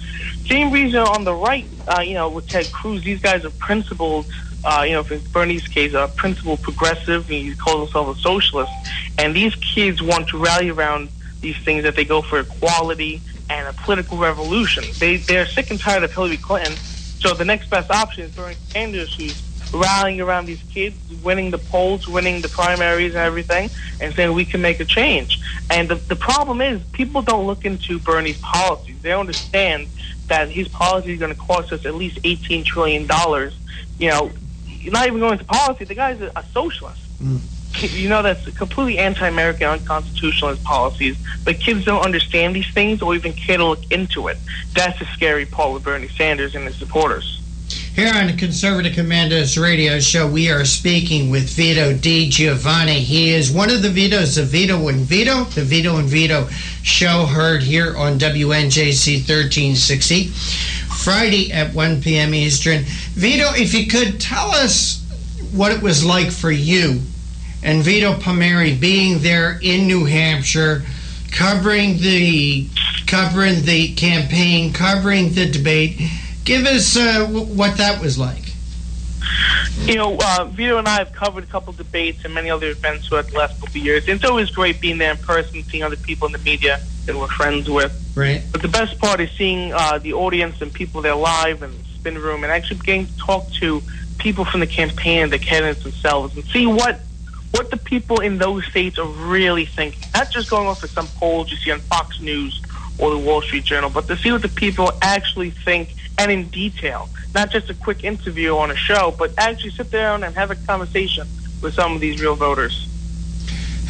Same reason on the right, with Ted Cruz. These guys are principled, for Bernie's case, a principled progressive. He calls himself a socialist. And these kids want to rally around these things, that they go for equality and a political revolution. They're sick and tired of Hillary Clinton, so the next best option is Bernie Sanders, who's rallying around these kids, winning the polls, winning the primaries and everything, and saying we can make a change. And the problem is, people don't look into Bernie's policies. They don't understand that his policy is going to cost us at least $18 trillion. You're not even going to policy. The guy's a socialist. That's completely anti-American, unconstitutional, his policies. But kids don't understand these things or even care to look into it. That's the scary part with Bernie Sanders and his supporters. Here on the Conservative Commandos radio show, we are speaking with Vito DiGiovanni. He is one of the Vitos of Vito and Vito, the Vito and Vito show, heard here on WNJC 1360, Friday at 1 p.m. Eastern. Vito, if you could tell us what it was like for you and Vito Palmieri being there in New Hampshire, covering the campaign, covering the debate. Give us what that was like. Vito and I have covered a couple of debates and many other events throughout the last couple of years. It's always great being there in person, seeing other people in the media that we're friends with. Right. But the best part is seeing the audience and people there live in the spin room, and actually getting to talk to people from the campaign and the candidates themselves, and see what the people in those states are really thinking. Not just going off of some polls you see on Fox News or the Wall Street Journal, but to see what the people actually think, and in detail. Not just a quick interview on a show, but actually sit down and have a conversation with some of these real voters.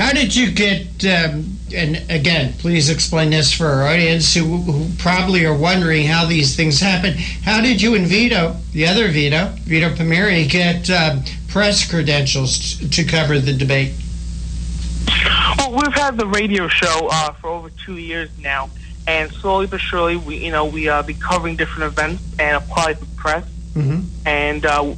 How did you get, and again, please explain this for our audience who probably are wondering how these things happen. How did you and Vito, the other Vito Palmieri, get press credentials to cover the debate? Well, we've had the radio show for over 2 years now, and slowly but surely, we be covering different events and apply for press. Mm-hmm. And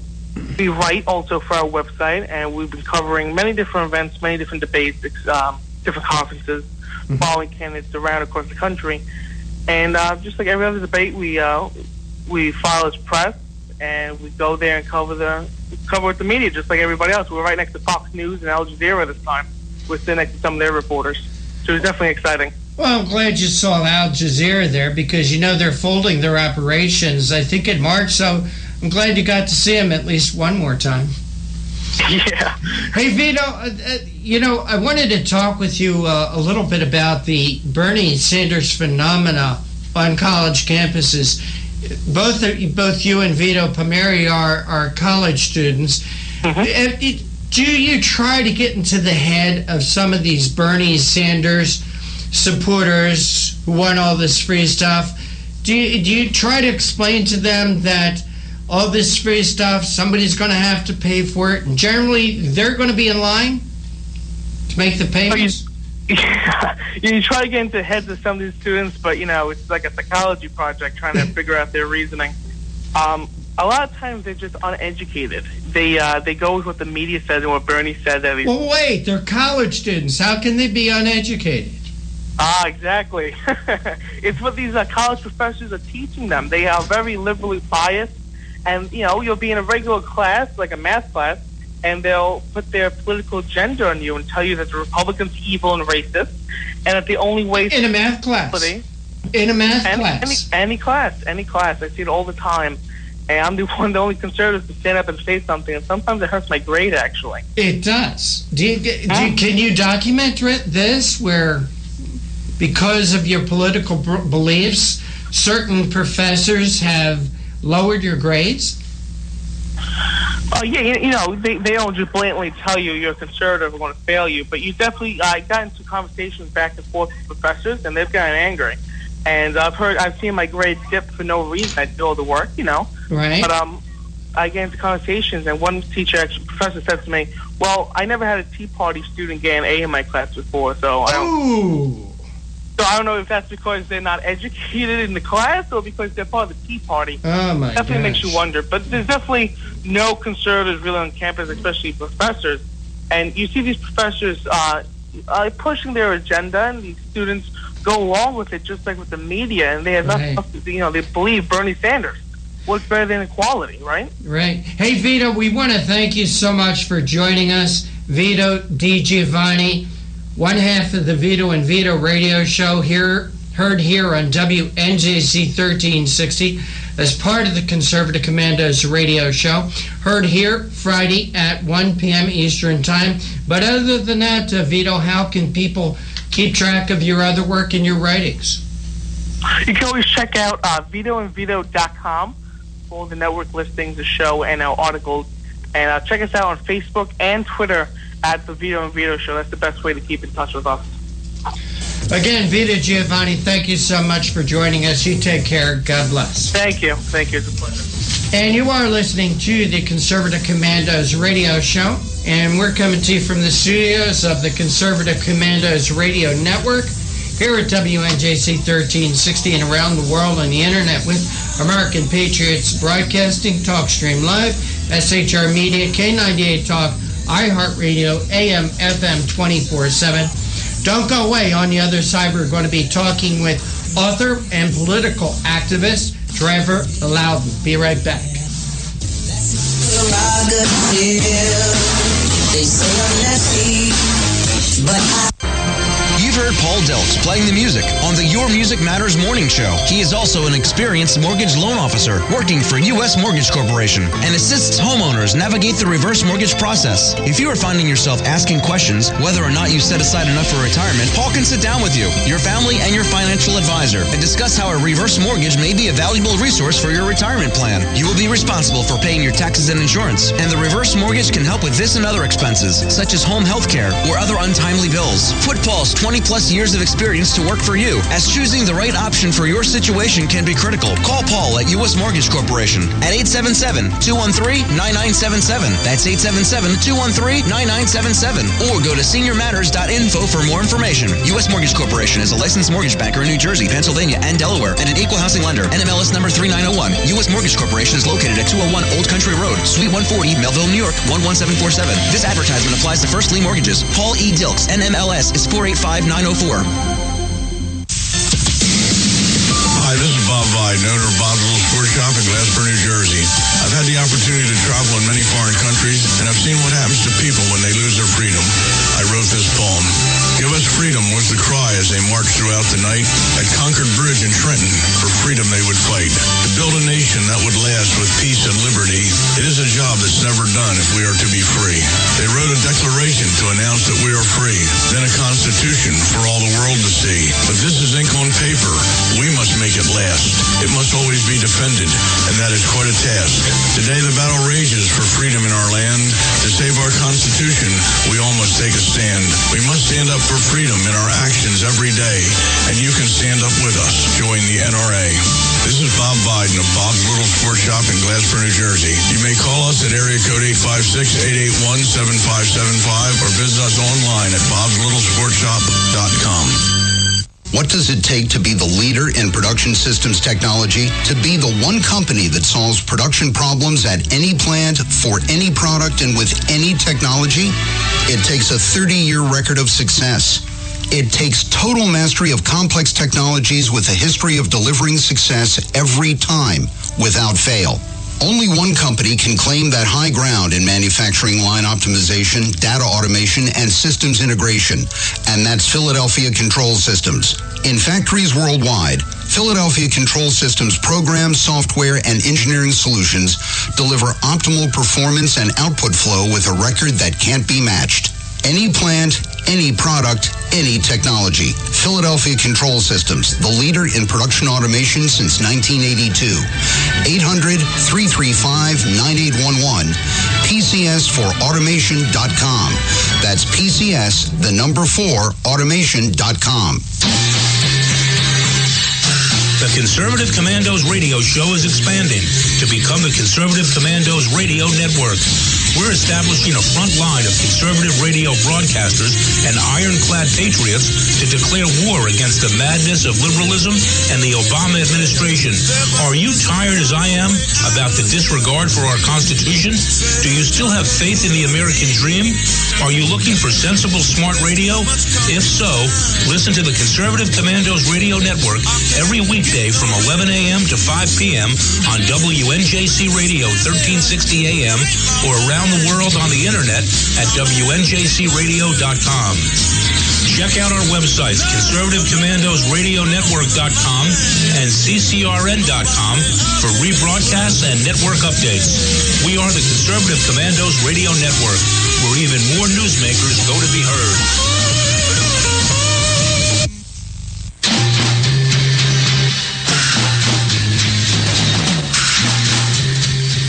we write also for our website, and we've been covering many different events, many different debates, different conferences, following candidates around across the country. And just like every other debate, we file as press, and we go there and cover with the media, just like everybody else. We're right next to Fox News and Al Jazeera this time. We're sitting next to some of their reporters. So it's definitely exciting. Well, I'm glad you saw Al Jazeera there, because they're folding their operations, I think, in March, so I'm glad you got to see him at least one more time. Yeah. Hey, Vito, I wanted to talk with you a little bit about the Bernie Sanders phenomena on college campuses. Both you and Vito Palmieri are college students. Mm-hmm. Do you try to get into the head of some of these Bernie Sanders supporters who want all this free stuff? Do you try to explain to them that all this free stuff, somebody's going to have to pay for it, and generally they're going to be in line to make the payments? You try to get into the heads of some of these students, but it's like a psychology project trying to figure out their reasoning. A lot of times they're just uneducated. They go with what the media says and what Bernie says. Well, wait, they're college students. How can they be uneducated? Exactly. It's what these college professors are teaching them. They are very liberally biased, and you'll be in a regular class, like a math class, and they'll put their political agenda on you and tell you that the Republicans are evil and racist, and that the only way in a math class, in a math class, any class, I see it all the time. And I'm the only conservative to stand up and say something, and sometimes it hurts my grade, actually. It does. Can you document this, where because of your political beliefs, certain professors have lowered your grades? Yeah, they don't just blatantly tell you you're a conservative or going to fail you, but you definitely got into conversations back and forth with professors, and they've gotten angry. And I've seen my grades dip for no reason. I do all the work, Right. But I get into conversations, and one professor said to me, "Well, I never had a Tea Party student get an A in my class before, so I don't know if that's because they're not educated in the class or because they're part of the Tea Party." Oh my! Definitely makes you wonder. But there's definitely no conservatives really on campus, especially professors. And you see these professors pushing their agenda, and these students go along with it, just like with the media, and they have nothing else to do. They believe Bernie Sanders. What's better than equality, right? Right. Hey, Vito, we want to thank you so much for joining us. Vito DiGiovanni, one half of the Vito and Vito radio show, heard here on WNJC 1360 as part of the Conservative Commandos radio show. Heard here Friday at 1 p.m. Eastern Time. But other than that, Vito, how can people keep track of your other work and your writings? You can always check out vitoandvito.com for all the network listings, the show, and our articles. And check us out on Facebook and Twitter at the Vito and Vito Show. That's the best way to keep in touch with us. Again, Vito Giovanni, thank you so much for joining us. You take care. God bless. Thank you. Thank you. It's a pleasure. And you are listening to the Conservative Commandos radio show. And we're coming to you from the studios of the Conservative Commandos radio network here at WNJC 1360 and around the world on the internet with American Patriots Broadcasting, TalkStream Live, SHR Media, K98 Talk, iHeartRadio, AM, FM 24/7. Don't go away. On the other side, we're going to be talking with author and political activist Trevor Loudon. Be right back. You've heard Paul Dilks playing the music on the Your Music Matters morning show. He is also an experienced mortgage loan officer working for U.S. Mortgage Corporation and assists homeowners navigate the reverse mortgage process. If you are finding yourself asking questions whether or not you set aside enough for retirement, Paul can sit down with you, your family, and your financial advisor and discuss how a reverse mortgage may be a valuable resource for your retirement plan. You will be responsible for paying your taxes and insurance, and the reverse mortgage can help with this and other expenses, such as home health care or other untimely bills. Put Paul's 20-plus years of experience to work for you, as choosing the right option for your situation can be critical. Call Paul at U.S. Mortgage Corporation at 877-213-9977. That's 877-213-9977. Or go to seniormatters.info for more information. U.S. Mortgage Corporation is a licensed mortgage banker in New Jersey, Pennsylvania, and Delaware, and an equal housing lender. NMLS number 3901. U.S. Mortgage Corporation is located at 201 Old Country Road, Suite 140, Melville, New York, 11747. This advertisement applies to first lien mortgages. Paul E. Dilks, NMLS is 485904. Hi, this is Bob Vide, owner of Bob's Little Sports Shop in Glassboro, New Jersey. I've had the opportunity to travel in many foreign countries, and I've seen what happens to people when they lose their freedom. I wrote this poem. Give us freedom was the cry as they marched throughout the night. At Concord Bridge in Trenton, for freedom they would fight. To build a nation that would last with peace and liberty, it is a job that's never done if we are to be free. They wrote a declaration to announce that we are free, then a constitution for all the world to see. But this is ink on paper. We must make it last. It must always be defended, and that is quite a task. Today the battle rages for freedom in our land. To save our Constitution, we all must take a stand. We must stand up for freedom in our actions every day, and you can stand up with us. Join the NRA. This is Bob Biden of Bob's Little Sports Shop in Glassboro, New Jersey. You may call us at area code 856-881-7575 or visit us online at bobslittle.sportshop.com. What does it take to be the leader in production systems technology? To be the one company that solves production problems at any plant, for any product, and with any technology? It takes a 30-year record of success. It takes total mastery of complex technologies with a history of delivering success every time, without fail. Only one company can claim that high ground in manufacturing line optimization, data automation, and systems integration, and that's Philadelphia Control Systems. In factories worldwide, Philadelphia Control Systems programs, software, and engineering solutions deliver optimal performance and output flow with a record that can't be matched. Any plant, any product, any technology. Philadelphia Control Systems, the leader in production automation since 1982. 800-335-9811. PCS4automation.com. That's PCS, the number 4, automation.com. The Conservative Commandos radio show is expanding to become the Conservative Commandos radio network. We're establishing a front line of conservative radio broadcasters and ironclad patriots to declare war against the madness of liberalism and the Obama administration. Are you tired, as I am, about the disregard for our Constitution? Do you still have faith in the American dream? Are you looking for sensible, smart radio? If so, listen to the Conservative Commandos radio network every weekday from 11 a.m. to 5 p.m. on WNJC Radio 1360 a.m. or around the world on the internet at WNJCradio.com. Check out our websites, ConservativeCommandosRadioNetwork.com and CCRN.com for rebroadcasts and network updates. We are the Conservative Commandos Radio Network, where even more newsmakers go to be heard.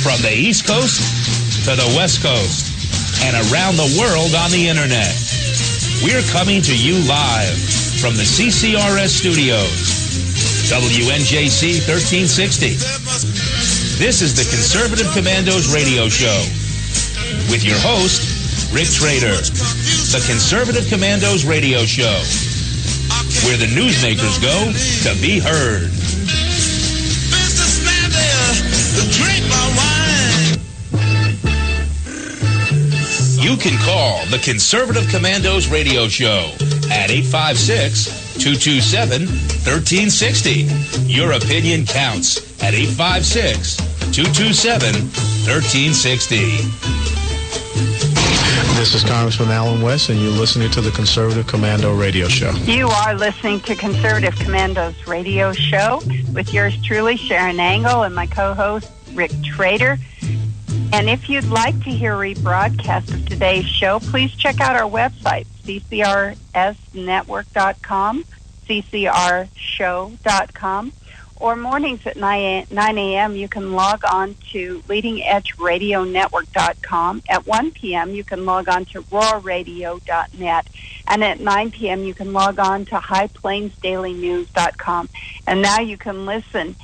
From the East Coast to the West Coast and around the world on the internet. We're coming to you live from the CCRS studios. WNJC 1360. This is the Conservative Commandos radio show with your host, Rick Trader. The Conservative Commandos radio show, where the newsmakers go to be heard. Businessman there, drink my wine. You can call the Conservative Commandos radio show at 856-227-1360. Your opinion counts at 856-227-1360. This is Congressman Alan West, and you're listening to the Conservative Commando Radio Show. You are listening to Conservative Commandos Radio Show with yours truly, Sharon Angle, and my co-host, Rick Trader. And if you'd like to hear a rebroadcast of today's show, please check out our website, ccrsnetwork.com, ccrshow.com, or mornings at 9 a.m. you can log on to leadingedgeradionetwork.com. At 1 p.m. you can log on to rawradio.net. And at 9 p.m. you can log on to highplainsdailynews.com. And now you can listen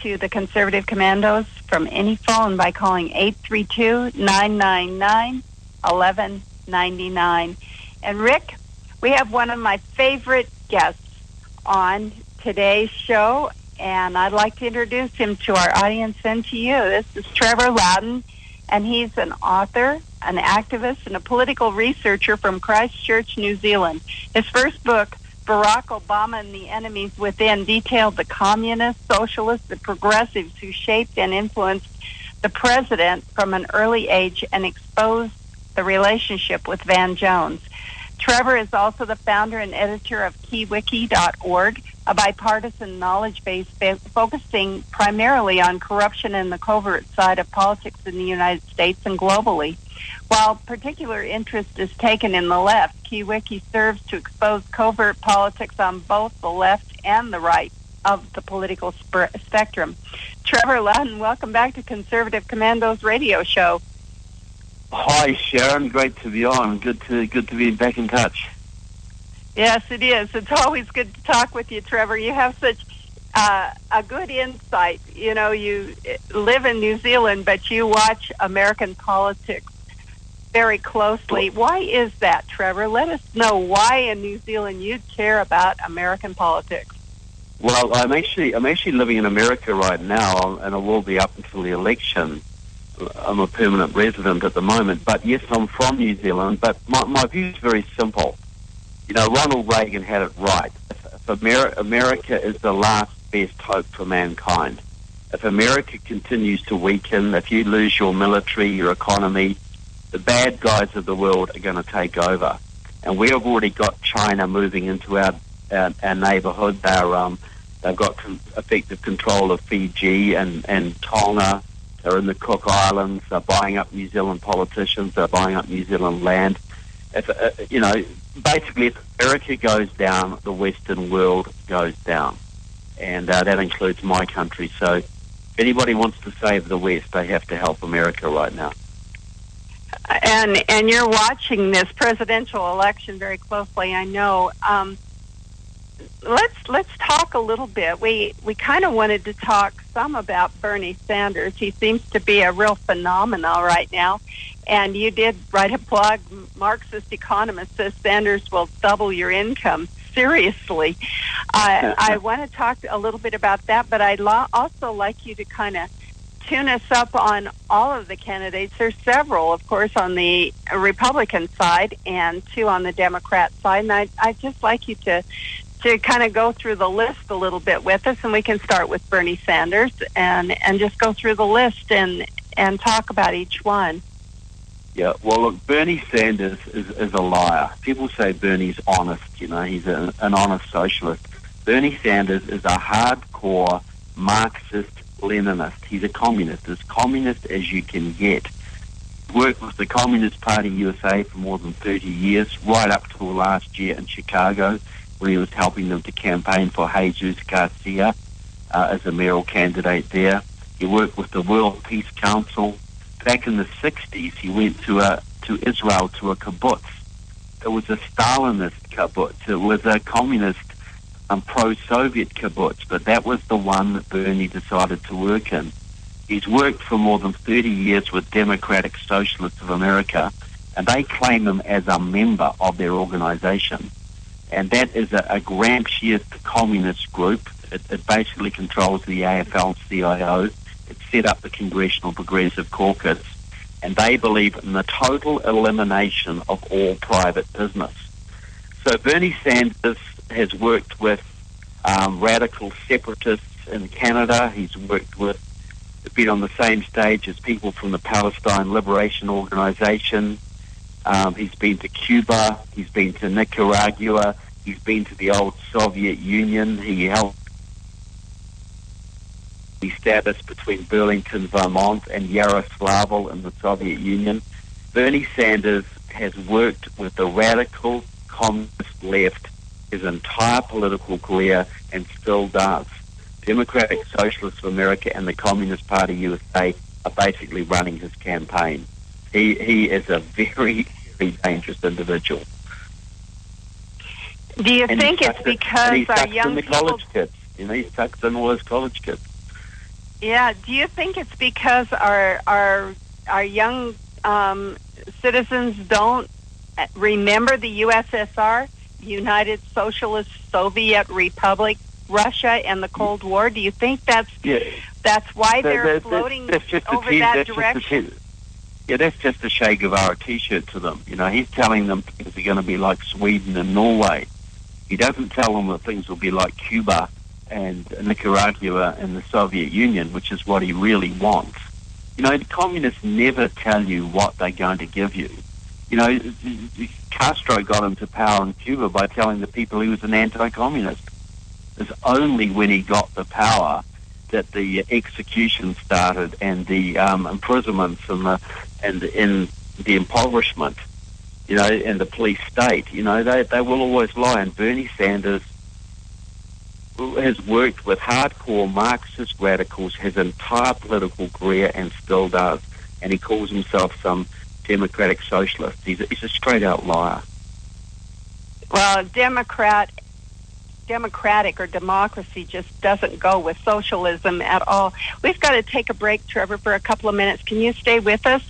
to the Conservative Commandos from any phone by calling 832-999-1199. And Rick, we have one of my favorite guests on today's show, and I'd like to introduce him to our audience and to you. This is Trevor Loudon, and he's an author, an activist, and a political researcher from Christchurch, New Zealand. His first book, Barack Obama and the Enemies Within, detailed the communists, socialists, and progressives who shaped and influenced the president from an early age and exposed the relationship with Van Jones. Trevor is also the founder and editor of KeyWiki.org, a bipartisan knowledge base focusing primarily on corruption and the covert side of politics in the United States and globally. While particular interest is taken in the left, KeyWiki serves to expose covert politics on both the left and the right of the political spectrum. Trevor Loudon, welcome back to Conservative Commandos Radio Show. Hi, Sharon. Great to be on. Good to be back in touch. Yes, it is. It's always good to talk with you, Trevor. You have such a good insight. You know, you live in New Zealand, but you watch American politics very closely. Why is that, Trevor? Let us know why in New Zealand you care about American politics. Well, I'm actually living in America right now, and I will be up until the election. I'm a permanent resident at the moment, but yes, I'm from New Zealand. But my view is very simple. You know, Ronald Reagan had it right. If America is the last best hope for mankind. If America continues to weaken, if you lose your military, your economy, the bad guys of the world are going to take over. And we have already got China moving into our neighborhood. They've got effective control of Fiji and Tonga. They're in the Cook Islands. They're buying up New Zealand politicians. They're buying up New Zealand land. Basically, if America goes down, the Western world goes down. And that includes my country. So if anybody wants to save the West, they have to help America right now. And you're watching this presidential election very closely, I know. Let's talk a little bit. We kind of wanted to talk some about Bernie Sanders. He seems to be a real phenomenon right now. And you did write a blog, Marxist Economist says Sanders will double your income. Seriously. I want to talk a little bit about that, but I'd also like you to kind of tune us up on all of the candidates. There's several, of course, on the Republican side and two on the Democrat side. And I'd just like you to kind of go through the list a little bit with us, and we can start with Bernie Sanders and just go through the list and talk about each one. Yeah, well, look, Bernie Sanders is a liar. People say Bernie's honest, you know, he's an honest socialist. Bernie Sanders is a hardcore Marxist-Leninist. He's a communist, as communist as you can get. Worked with the Communist Party USA for more than 30 years, right up till last year in Chicago, where he was helping them to campaign for Jesus Garcia as a mayoral candidate there. He worked with the World Peace Council. Back in the 60s, he went to Israel to a kibbutz. It was a Stalinist kibbutz. It was a communist pro-Soviet kibbutz, but that was the one that Bernie decided to work in. He's worked for more than 30 years with Democratic Socialists of America, and they claim him as a member of their organization. And that is a Gramsciist communist group. It basically controls the AFL-CIO. It set up the Congressional Progressive Caucus, and they believe in the total elimination of all private business. So Bernie Sanders has worked with radical separatists in Canada. He's been on the same stage as people from the Palestine Liberation Organization. He's been to Cuba. He's been to Nicaragua. He's been to the old Soviet Union. He helped the status between Burlington, Vermont, and Yaroslavl in the Soviet Union. Bernie Sanders has worked with the radical communist left his entire political career and still does. Democratic Socialists of America and the Communist Party USA are basically running his campaign. He is a very, very dangerous individual. Do you think it's because our young people... college kids. You know, he tucks in all his college kids. Yeah. Do you think it's because our young citizens don't remember the USSR, United Socialist Soviet Republic, Russia, and the Cold War? Do you think that's why they're floating over that direction? That's just a Che Guevara T-shirt to them. You know, he's telling them things are going to be like Sweden and Norway. He doesn't tell them that things will be like Cuba and Nicaragua and the Soviet Union, which is what he really wants. You know, the communists never tell you what they're going to give you. You know, Castro got into power in Cuba by telling the people he was an anti-communist. It's only when he got the power that the execution started and the imprisonments and the impoverishment, you know, and the police state. You know, they will always lie. And Bernie Sanders has worked with hardcore Marxist radicals his entire political career and still does. And he calls himself some democratic socialist. He's a straight-out liar. Well, democratic or democracy just doesn't go with socialism at all. We've got to take a break, Trevor, for a couple of minutes. Can you stay with us?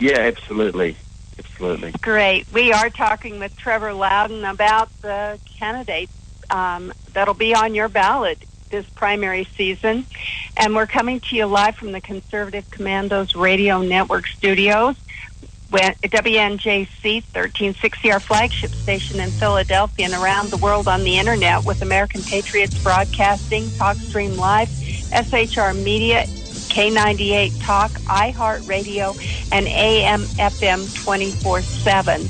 Yeah, absolutely. Absolutely. Great. We are talking with Trevor Loudon about the candidates that'll be on your ballot this primary season. And we're coming to you live from the Conservative Commandos Radio Network studios. WNJC 1360, our flagship station in Philadelphia and around the world on the internet with American Patriots Broadcasting, TalkStream Live, SHR Media, K98 Talk, iHeartRadio, and AM/FM 24/7.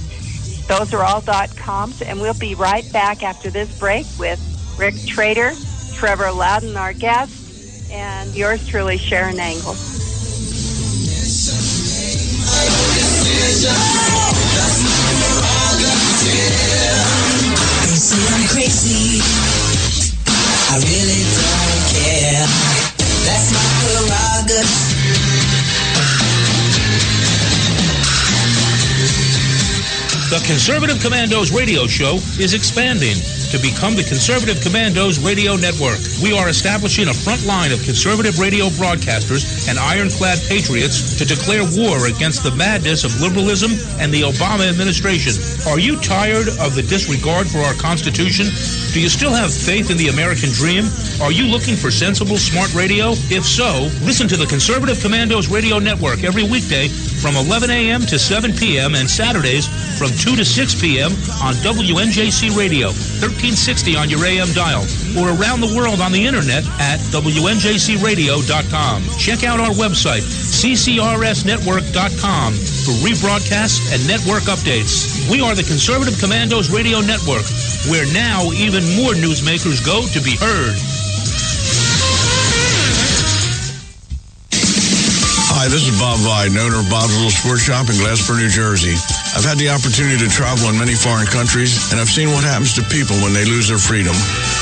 Those are all .coms, and we'll be right back after this break with Rick Trader, Trevor Loudon, our guest, and yours truly, Sharon Angle. They say I'm crazy, I really don't care. That's my prerogative. The Conservative Commandos radio show is expanding to become the Conservative Commandos Radio Network. We are establishing a front line of conservative radio broadcasters and ironclad patriots to declare war against the madness of liberalism and the Obama administration. Are you tired of the disregard for our Constitution? Do you still have faith in the American dream? Are you looking for sensible, smart radio? If so, listen to the Conservative Commandos Radio Network every weekday from 11 a.m. to 7 p.m. and Saturdays from 2 to 6 p.m. on WNJC Radio, 1360 on your AM dial, or around the world on the internet at WNJCradio.com. Check out our website, ccrsnetwork.com, for rebroadcasts and network updates. We are the Conservative Commandos Radio Network, where now even more newsmakers go to be heard. Hi, this is Bob Viden, owner of Bob's Little Sports Shop in Glassboro, New Jersey. I've had the opportunity to travel in many foreign countries, and I've seen what happens to people when they lose their freedom.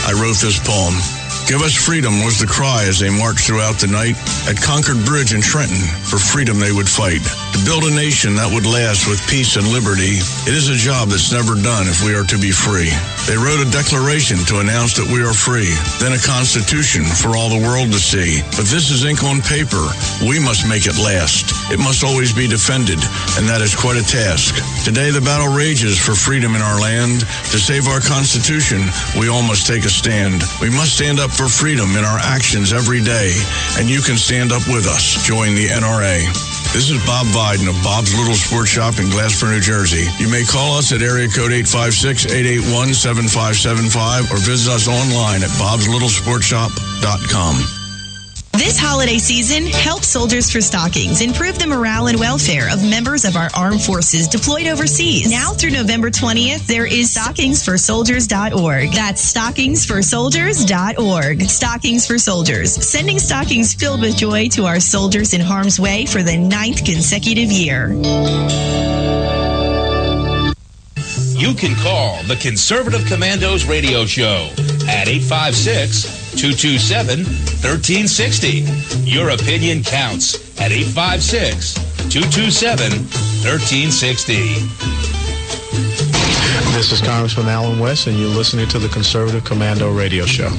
I wrote this poem. Give us freedom was the cry as they marched throughout the night. At Concord Bridge in Trenton, for freedom they would fight. To build a nation that would last with peace and liberty, it is a job that's never done if we are to be free. They wrote a declaration to announce that we are free, then a constitution for all the world to see. But this is ink on paper. We must make it last. It must always be defended, and that is quite a task. Today the battle rages for freedom in our land. To save our Constitution, we all must take a stand. We must stand up for freedom in our actions every day, and you can stand up with us. Join the NRA. This is Bob Viden of Bob's Little Sports Shop in Glassboro, New Jersey. You may call us at area code 856-881-7575 or visit us online at bobslittlesportshop.com. This holiday season, help Soldiers for Stockings improve the morale and welfare of members of our armed forces deployed overseas. Now through November 20th, there is stockingsforsoldiers.org. That's stockingsforsoldiers.org. Stockings for Soldiers, sending stockings filled with joy to our soldiers in harm's way for the 9th consecutive year. You can call the Conservative Commandos radio show at 856-227-1360. Your opinion counts at 856-227-1360. This is Congressman Alan West, and you're listening to the Conservative Commando radio show.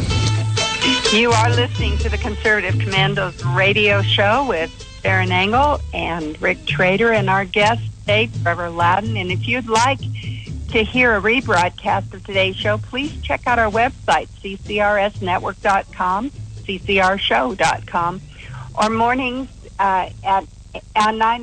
You are listening to the Conservative Commandos radio show with Baron Engel and Rick Trader and our guest today, Trevor Loudon. And if you'd like to hear a rebroadcast of today's show, please check out our website, ccrsnetwork.com, ccrshow.com, or mornings at 9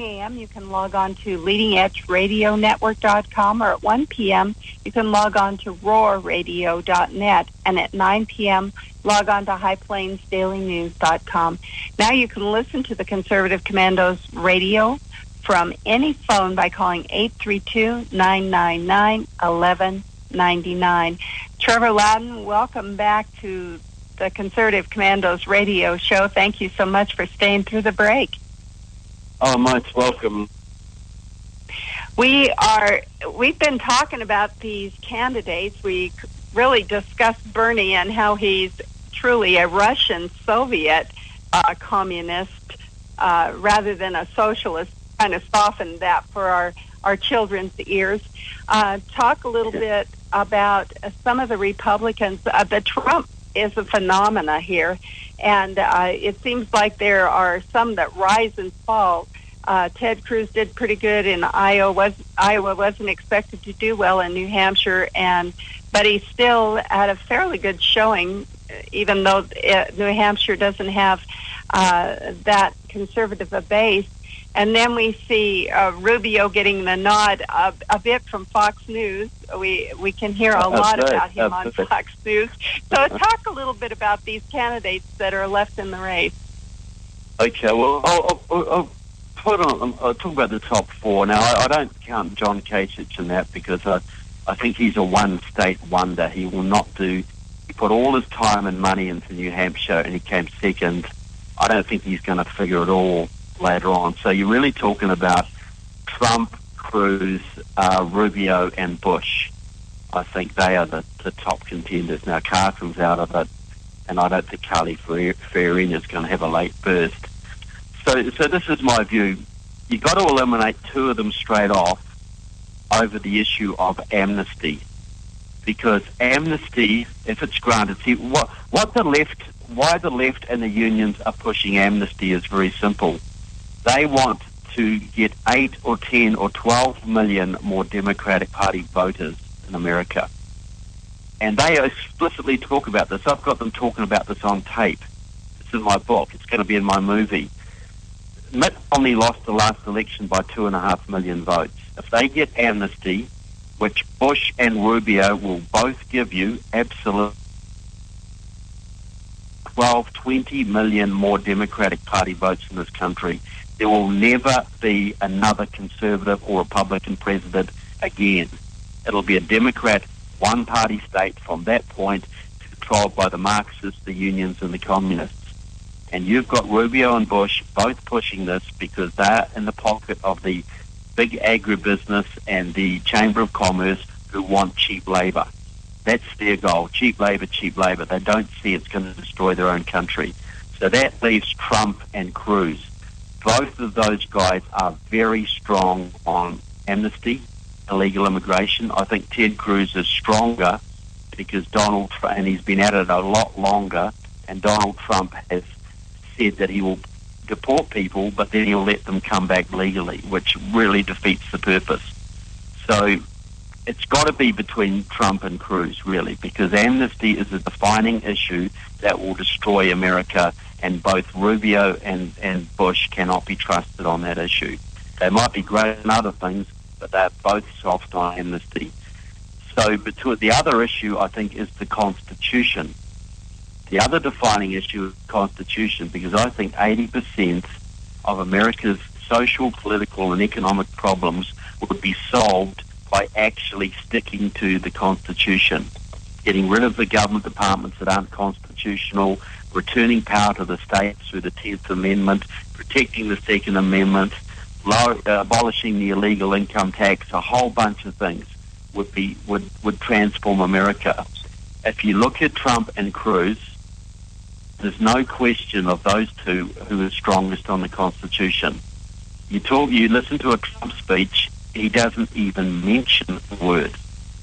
a.m. you can log on to leadingedgeradionetwork.com, or at 1 p.m. you can log on to roarradio.net, and at 9 p.m. log on to highplainsdailynews.com. Now you can listen to the Conservative Commandos radio from any phone by calling 832-999-1199. Trevor Loudon, welcome back to the Conservative Commandos radio show. Thank you so much for staying through the break. Oh, most welcome. We've been talking about these candidates. We really discussed Bernie and how he's truly a Russian Soviet communist rather than a socialist. Kind of softened that for our children's ears. Talk a little bit about some of the Republicans. The Trump is a phenomena here, and it seems like there are some that rise and fall. Ted Cruz did pretty good in Iowa. Iowa wasn't expected to do well in New Hampshire, but he still had a fairly good showing, even though New Hampshire doesn't have that conservative a base. And then we see Rubio getting the nod a bit from Fox News. We can hear a lot about him on Fox News. So talk a little bit about these candidates that are left in the race. Okay, well, I'll talk about the top four. Now, I don't count John Kasich in that because I think he's a one-state wonder. He will not do... He put all his time and money into New Hampshire and he came second. I don't think he's going to figure it all later on. So you're really talking about Trump, Cruz, Rubio, and Bush. I think they are the top contenders. Now, Carson's out of it, and I don't think Carly Fiorina is going to have a late burst. So this is my view. You've got to eliminate two of them straight off over the issue of amnesty. Because amnesty, if it's granted, see, why the left and the unions are pushing amnesty is very simple. They want to get 8 or 10 or 12 million more Democratic Party voters in America. And they explicitly talk about this. I've got them talking about this on tape. It's in my book. It's going to be in my movie. Mitt Romney lost the last election by 2.5 million votes. If they get amnesty, which Bush and Rubio will both give you, absolute 12, 20 million more Democratic Party votes in this country, there will never be another conservative or Republican president again. It'll be a Democrat, one-party state from that point, controlled by the Marxists, the unions, and the communists. And you've got Rubio and Bush both pushing this because they're in the pocket of the big agribusiness and the Chamber of Commerce who want cheap labor. That's their goal, cheap labor, cheap labor. They don't see it's going to destroy their own country. So that leaves Trump and Cruz. Both of those guys are very strong on amnesty, illegal immigration. I think Ted Cruz is stronger because Donald Trump, and he's been at it a lot longer, and Donald Trump has said that he will deport people, but then he'll let them come back legally, which really defeats the purpose. So it's got to be between Trump and Cruz, really, because amnesty is a defining issue that will destroy America, and both Rubio and Bush cannot be trusted on that issue. They might be great in other things, but they're both soft on amnesty. So between the other issue, I think, is the Constitution. The other defining issue is the Constitution, because I think 80% of America's social, political, and economic problems would be solved by actually sticking to the Constitution, getting rid of the government departments that aren't constitutional, returning power to the states through the 10th Amendment, protecting the Second Amendment, abolishing the illegal income tax. A whole bunch of things would transform America. If you look at Trump and Cruz, there's no question of those two who are strongest on the Constitution. You listen to a Trump speech, he doesn't even mention the word.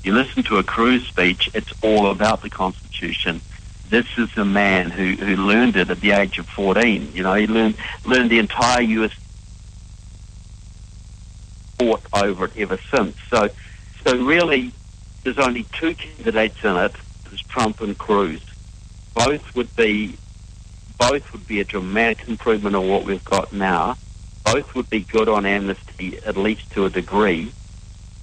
You listen to a Cruz speech, it's all about the Constitution. This is a man who learned it at the age of 14. You know, he learned the entire U.S. fought over it ever since. So really, there's only two candidates in it. There's Trump and Cruz. Both would be a dramatic improvement on what we've got now. Both would be good on amnesty, at least to a degree.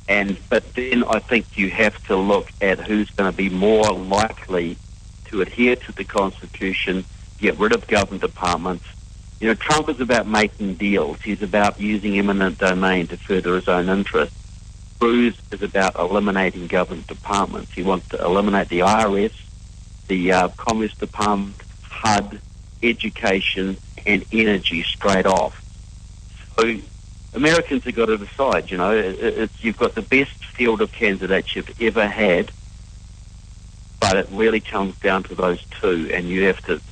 But then I think you have to look at who's going to be more likely to adhere to the Constitution, get rid of government departments. You know, Trump is about making deals. He's about using eminent domain to further his own interests. Cruz is about eliminating government departments. He wants to eliminate the IRS, the Commerce Department, HUD, education, and energy straight off. So Americans have got to decide, you know. You've got the best field of candidates you've ever had, but it really comes down to those two, and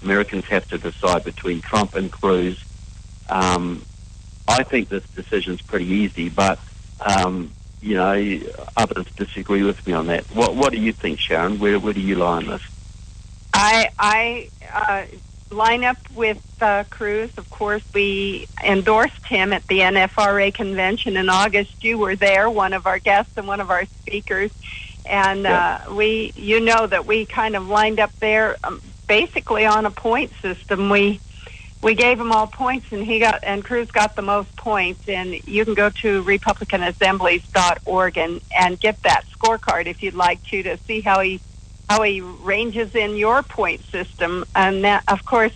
Americans have to decide between Trump and Cruz. I think this decision's pretty easy, but you know, others disagree with me on that. What do you think, Sharon? Where do you lie on this? I line up with Cruz. Of course, we endorsed him at the NFRA convention in August. You were there, one of our guests and one of our speakers. And you know that we kind of lined up there basically on a point system. We gave him all points, and Cruz got the most points. And you can go to RepublicanAssemblies.org and get that scorecard if you'd like to see how he ranges in your point system. And that, of course,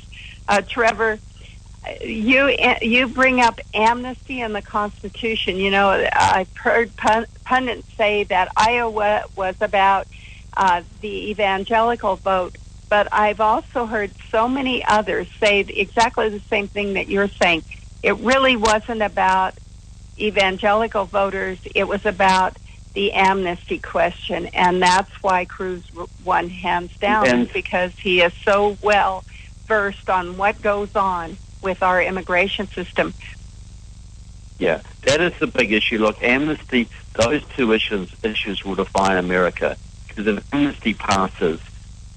Trevor, you bring up amnesty and the Constitution. You know, I've heard pundits say that Iowa was about the evangelical vote, but I've also heard so many others say exactly the same thing that you're saying. It really wasn't about evangelical voters. It was about the amnesty question, and that's why Cruz won hands down, because he is so well versed on what goes on with our immigration system. Yeah, that is the big issue. Look, amnesty, those two issues will define America, because if amnesty passes,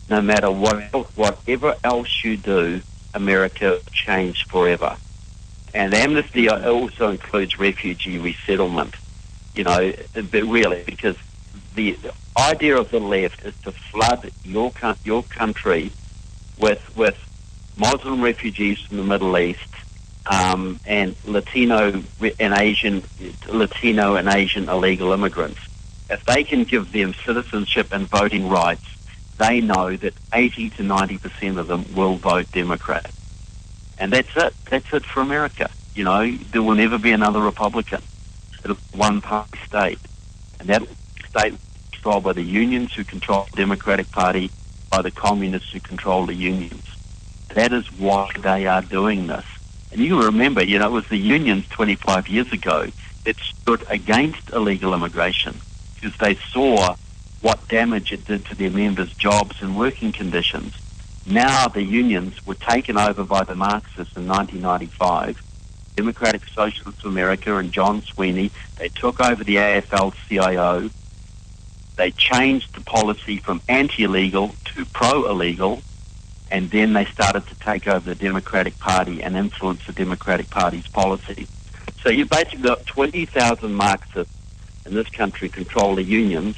no matter whatever else you do, America will change forever. And amnesty also includes refugee resettlement. You know, but really, because the idea of the left is to flood your country with Muslim refugees from the Middle East and Latino and Asian illegal immigrants. If they can give them citizenship and voting rights, they know that 80 to 90% of them will vote Democrat. And that's it. That's it for America. You know, there will never be another Republican. One-party state, and that state is controlled by the unions who control the Democratic Party, by the communists who control the unions. That is why they are doing this. And you remember, you know, it was the unions 25 years ago that stood against illegal immigration, because they saw what damage it did to their members' jobs and working conditions. Now the unions were taken over by the Marxists in 1995. Democratic Socialists of America and John Sweeney, they took over the AFL-CIO. They changed the policy from anti-illegal to pro-illegal, and then they started to take over the Democratic Party and influence the Democratic Party's policy. So you basically got 20,000 Marxists in this country control the unions,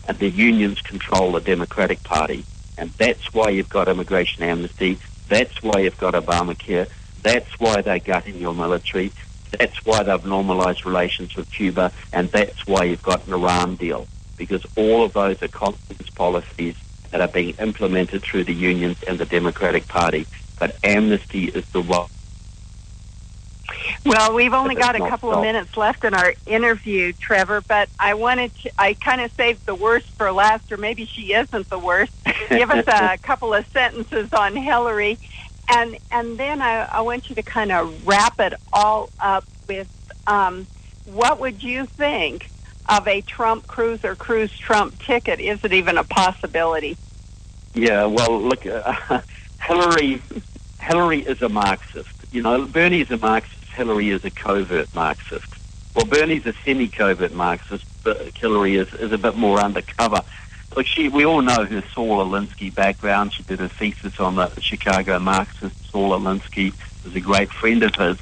and the unions control the Democratic Party. And that's why you've got immigration amnesty. That's why you've got Obamacare. That's why they're gutting your military. That's why they've normalized relations with Cuba. And that's why you've got an Iran deal. Because all of those are communist policies, that are being implemented through the unions and the Democratic Party. But amnesty is the one. Well, we've only got a couple of minutes left in our interview, Trevor, but I kind of saved the worst for last, or maybe she isn't the worst. Give us a couple of sentences on Hillary, and then I want you to kind of wrap it all up with what would you think of a Trump-Cruz or Cruz-Trump ticket? Is it even a possibility? Yeah, well, look, Hillary is a Marxist. You know, Bernie's a Marxist. Hillary is a covert Marxist. Well, Bernie's a semi-covert Marxist, but Hillary is a bit more undercover. Look, we all know her Saul Alinsky background. She did a thesis on the Chicago Marxist. Saul Alinsky was a great friend of his.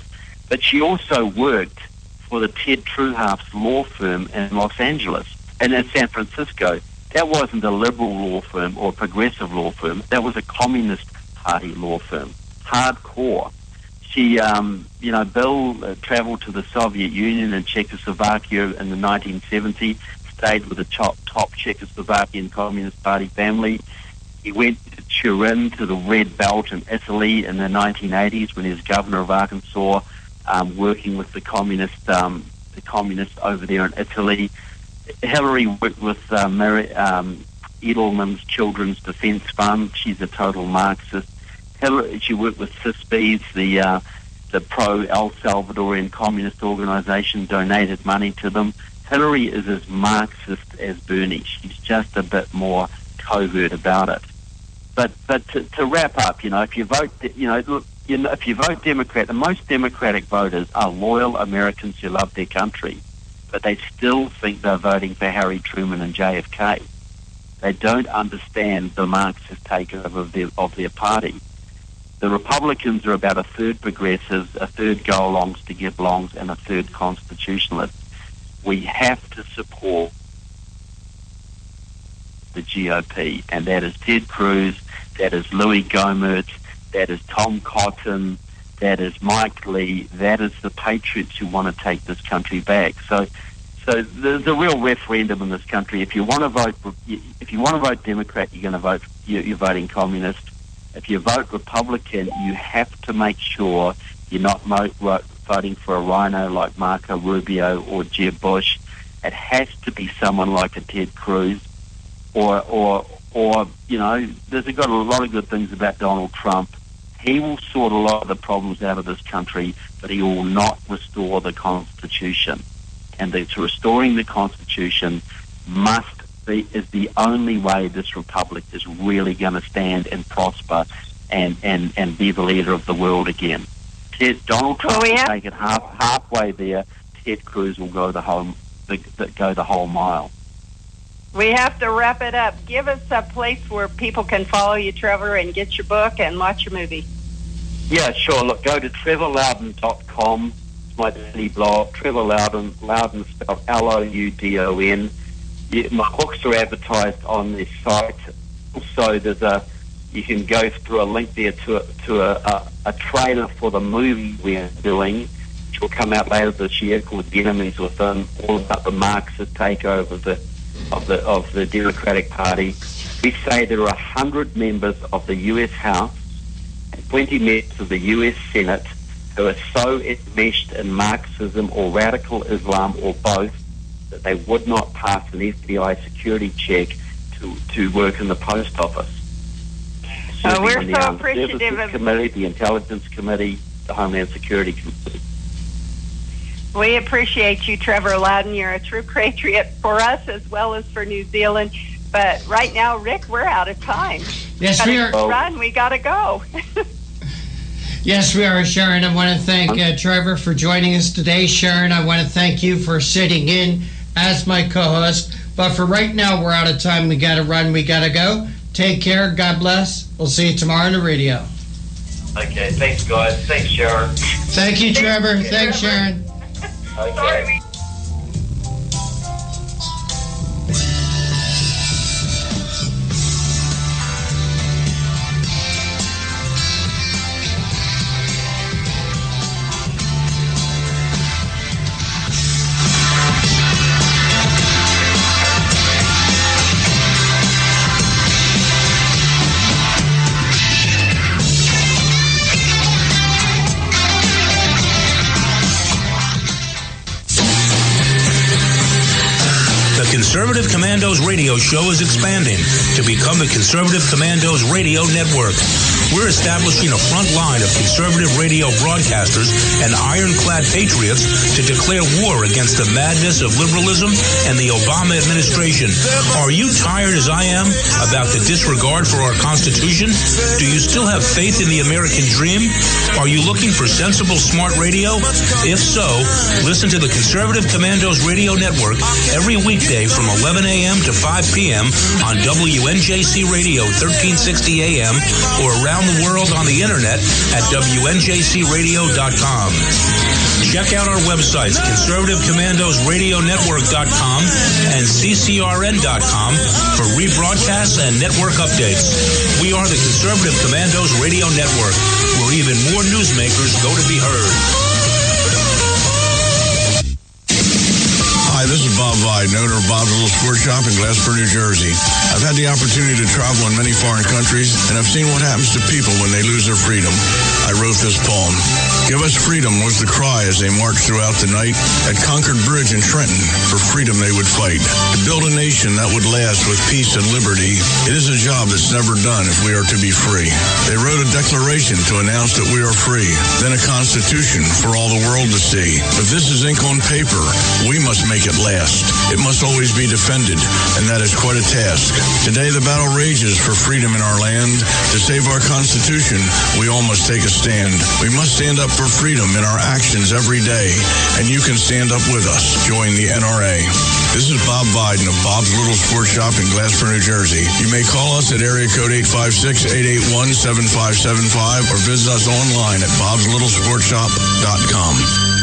But she also worked for the Ted Trueheart's law firm in Los Angeles and in San Francisco. That wasn't a liberal law firm or a progressive law firm. That was a Communist Party law firm, hardcore. She, Bill traveled to the Soviet Union and Czechoslovakia in the 1970s, stayed with the top Czechoslovakian Communist Party family. He went to Turin, to the Red Belt in Italy in the 1980s when he was governor of Arkansas, working with the communists over there in Italy. Hillary worked with Edelman's Children's Defense Fund. She's a total Marxist. She worked with CISBES, the pro-El Salvadorian communist organization, donated money to them. Hillary is as Marxist as Bernie. She's just a bit more covert about it. But to wrap up, if you vote, if you vote Democrat, and most Democratic voters are loyal Americans who love their country, but they still think they're voting for Harry Truman and JFK. They don't understand the Marxist takeover of their party. The Republicans are about a third progressives, a third go-alongs to get-alongs, and a third constitutionalists. We have to support the GOP, and that is Ted Cruz, that is Louis Gohmert, that is Tom Cotton, that is Mike Lee, that is the patriots who want to take this country back. So there's a real referendum in this country. If you want to vote Democrat, you're voting Communist. If you vote Republican, you have to make sure you're not voting for a rhino like Marco Rubio or Jeb Bush. It has to be someone like a Ted Cruz, or there's got a lot of good things about Donald Trump. He will sort a lot of the problems out of this country, but he will not restore the Constitution. And restoring the Constitution is the only way this republic is really going to stand and prosper and be the leader of the world again. Donald Trump will take it halfway there. Ted Cruz will go the whole mile. We have to wrap it up. Give us a place where people can follow you, Trevor, and get your book and watch your movie. Yeah, sure. Look, go to trevorloudon.com. It's my daily blog. Trevor Loudon spelled Loudon. My books are advertised on this site. Also, you can go through a link there to a trailer for the movie we're doing, which will come out later this year, called The Enemies Within, all about the Marxist takeover of the Democratic Party. We say there are 100 members of the U.S. House and 20 members of the U.S. Senate who are so enmeshed in Marxism or radical Islam or both that they would not pass an FBI security check to work in the post office. We're so appreciative of Committee, the Intelligence Committee, the Homeland Security Committee. We appreciate you, Trevor Loudon. You're a true patriot for us as well as for New Zealand. But right now, Rick, we're out of time. Yes, we are. Run, we got to go. Yes, we are, Sharon. I want to thank Trevor for joining us today. Sharon, I want to thank you for sitting in as my co-host. But for right now, we're out of time. We got to run. We got to go. Take care. God bless. We'll see you tomorrow on the radio. Okay. Thanks, guys. Thanks, Sharon. Thank you, Trevor. Thanks, Sharon. Okay. The Conservative Commandos radio show is expanding to become the Conservative Commandos radio network. We're establishing a front line of conservative radio broadcasters and ironclad patriots to declare war against the madness of liberalism and the Obama administration. Are you tired, as I am, about the disregard for our Constitution? Do you still have faith in the American dream? Are you looking for sensible, smart radio? If so, listen to the Conservative Commandos radio network every weekday from 11 a.m. to 5 p.m. on WNJC Radio 1360 a.m. or around the world on the internet at WNJCradio.com. Check out our websites, ConservativeCommandosRadioNetwork.com and CCRN.com for rebroadcasts and network updates. We are the Conservative Commandos Radio Network, where even more newsmakers go to be heard. Hi, this is Bob Vide, owner of Bob's Little Sports Shop in Glassboro, New Jersey. I've had the opportunity to travel in many foreign countries, and I've seen what happens to people when they lose their freedom. I wrote this poem. Give us freedom was the cry as they marched throughout the night. At Concord Bridge in Trenton, for freedom they would fight. To build a nation that would last with peace and liberty, it is a job that's never done if we are to be free. They wrote a declaration to announce that we are free, then a constitution for all the world to see. But this is ink on paper. We must make it last. It must always be defended, and that is quite a task. Today the battle rages for freedom in our land. To save our Constitution, we all must take a stand. We must stand up for freedom in our actions every day, and you can stand up with us. Join the NRA. This is Bob Biden of Bob's Little Sports Shop in Glassboro, New Jersey. You may call us at area code 856-881-7575 or visit us online at bobslittle sportshop.com.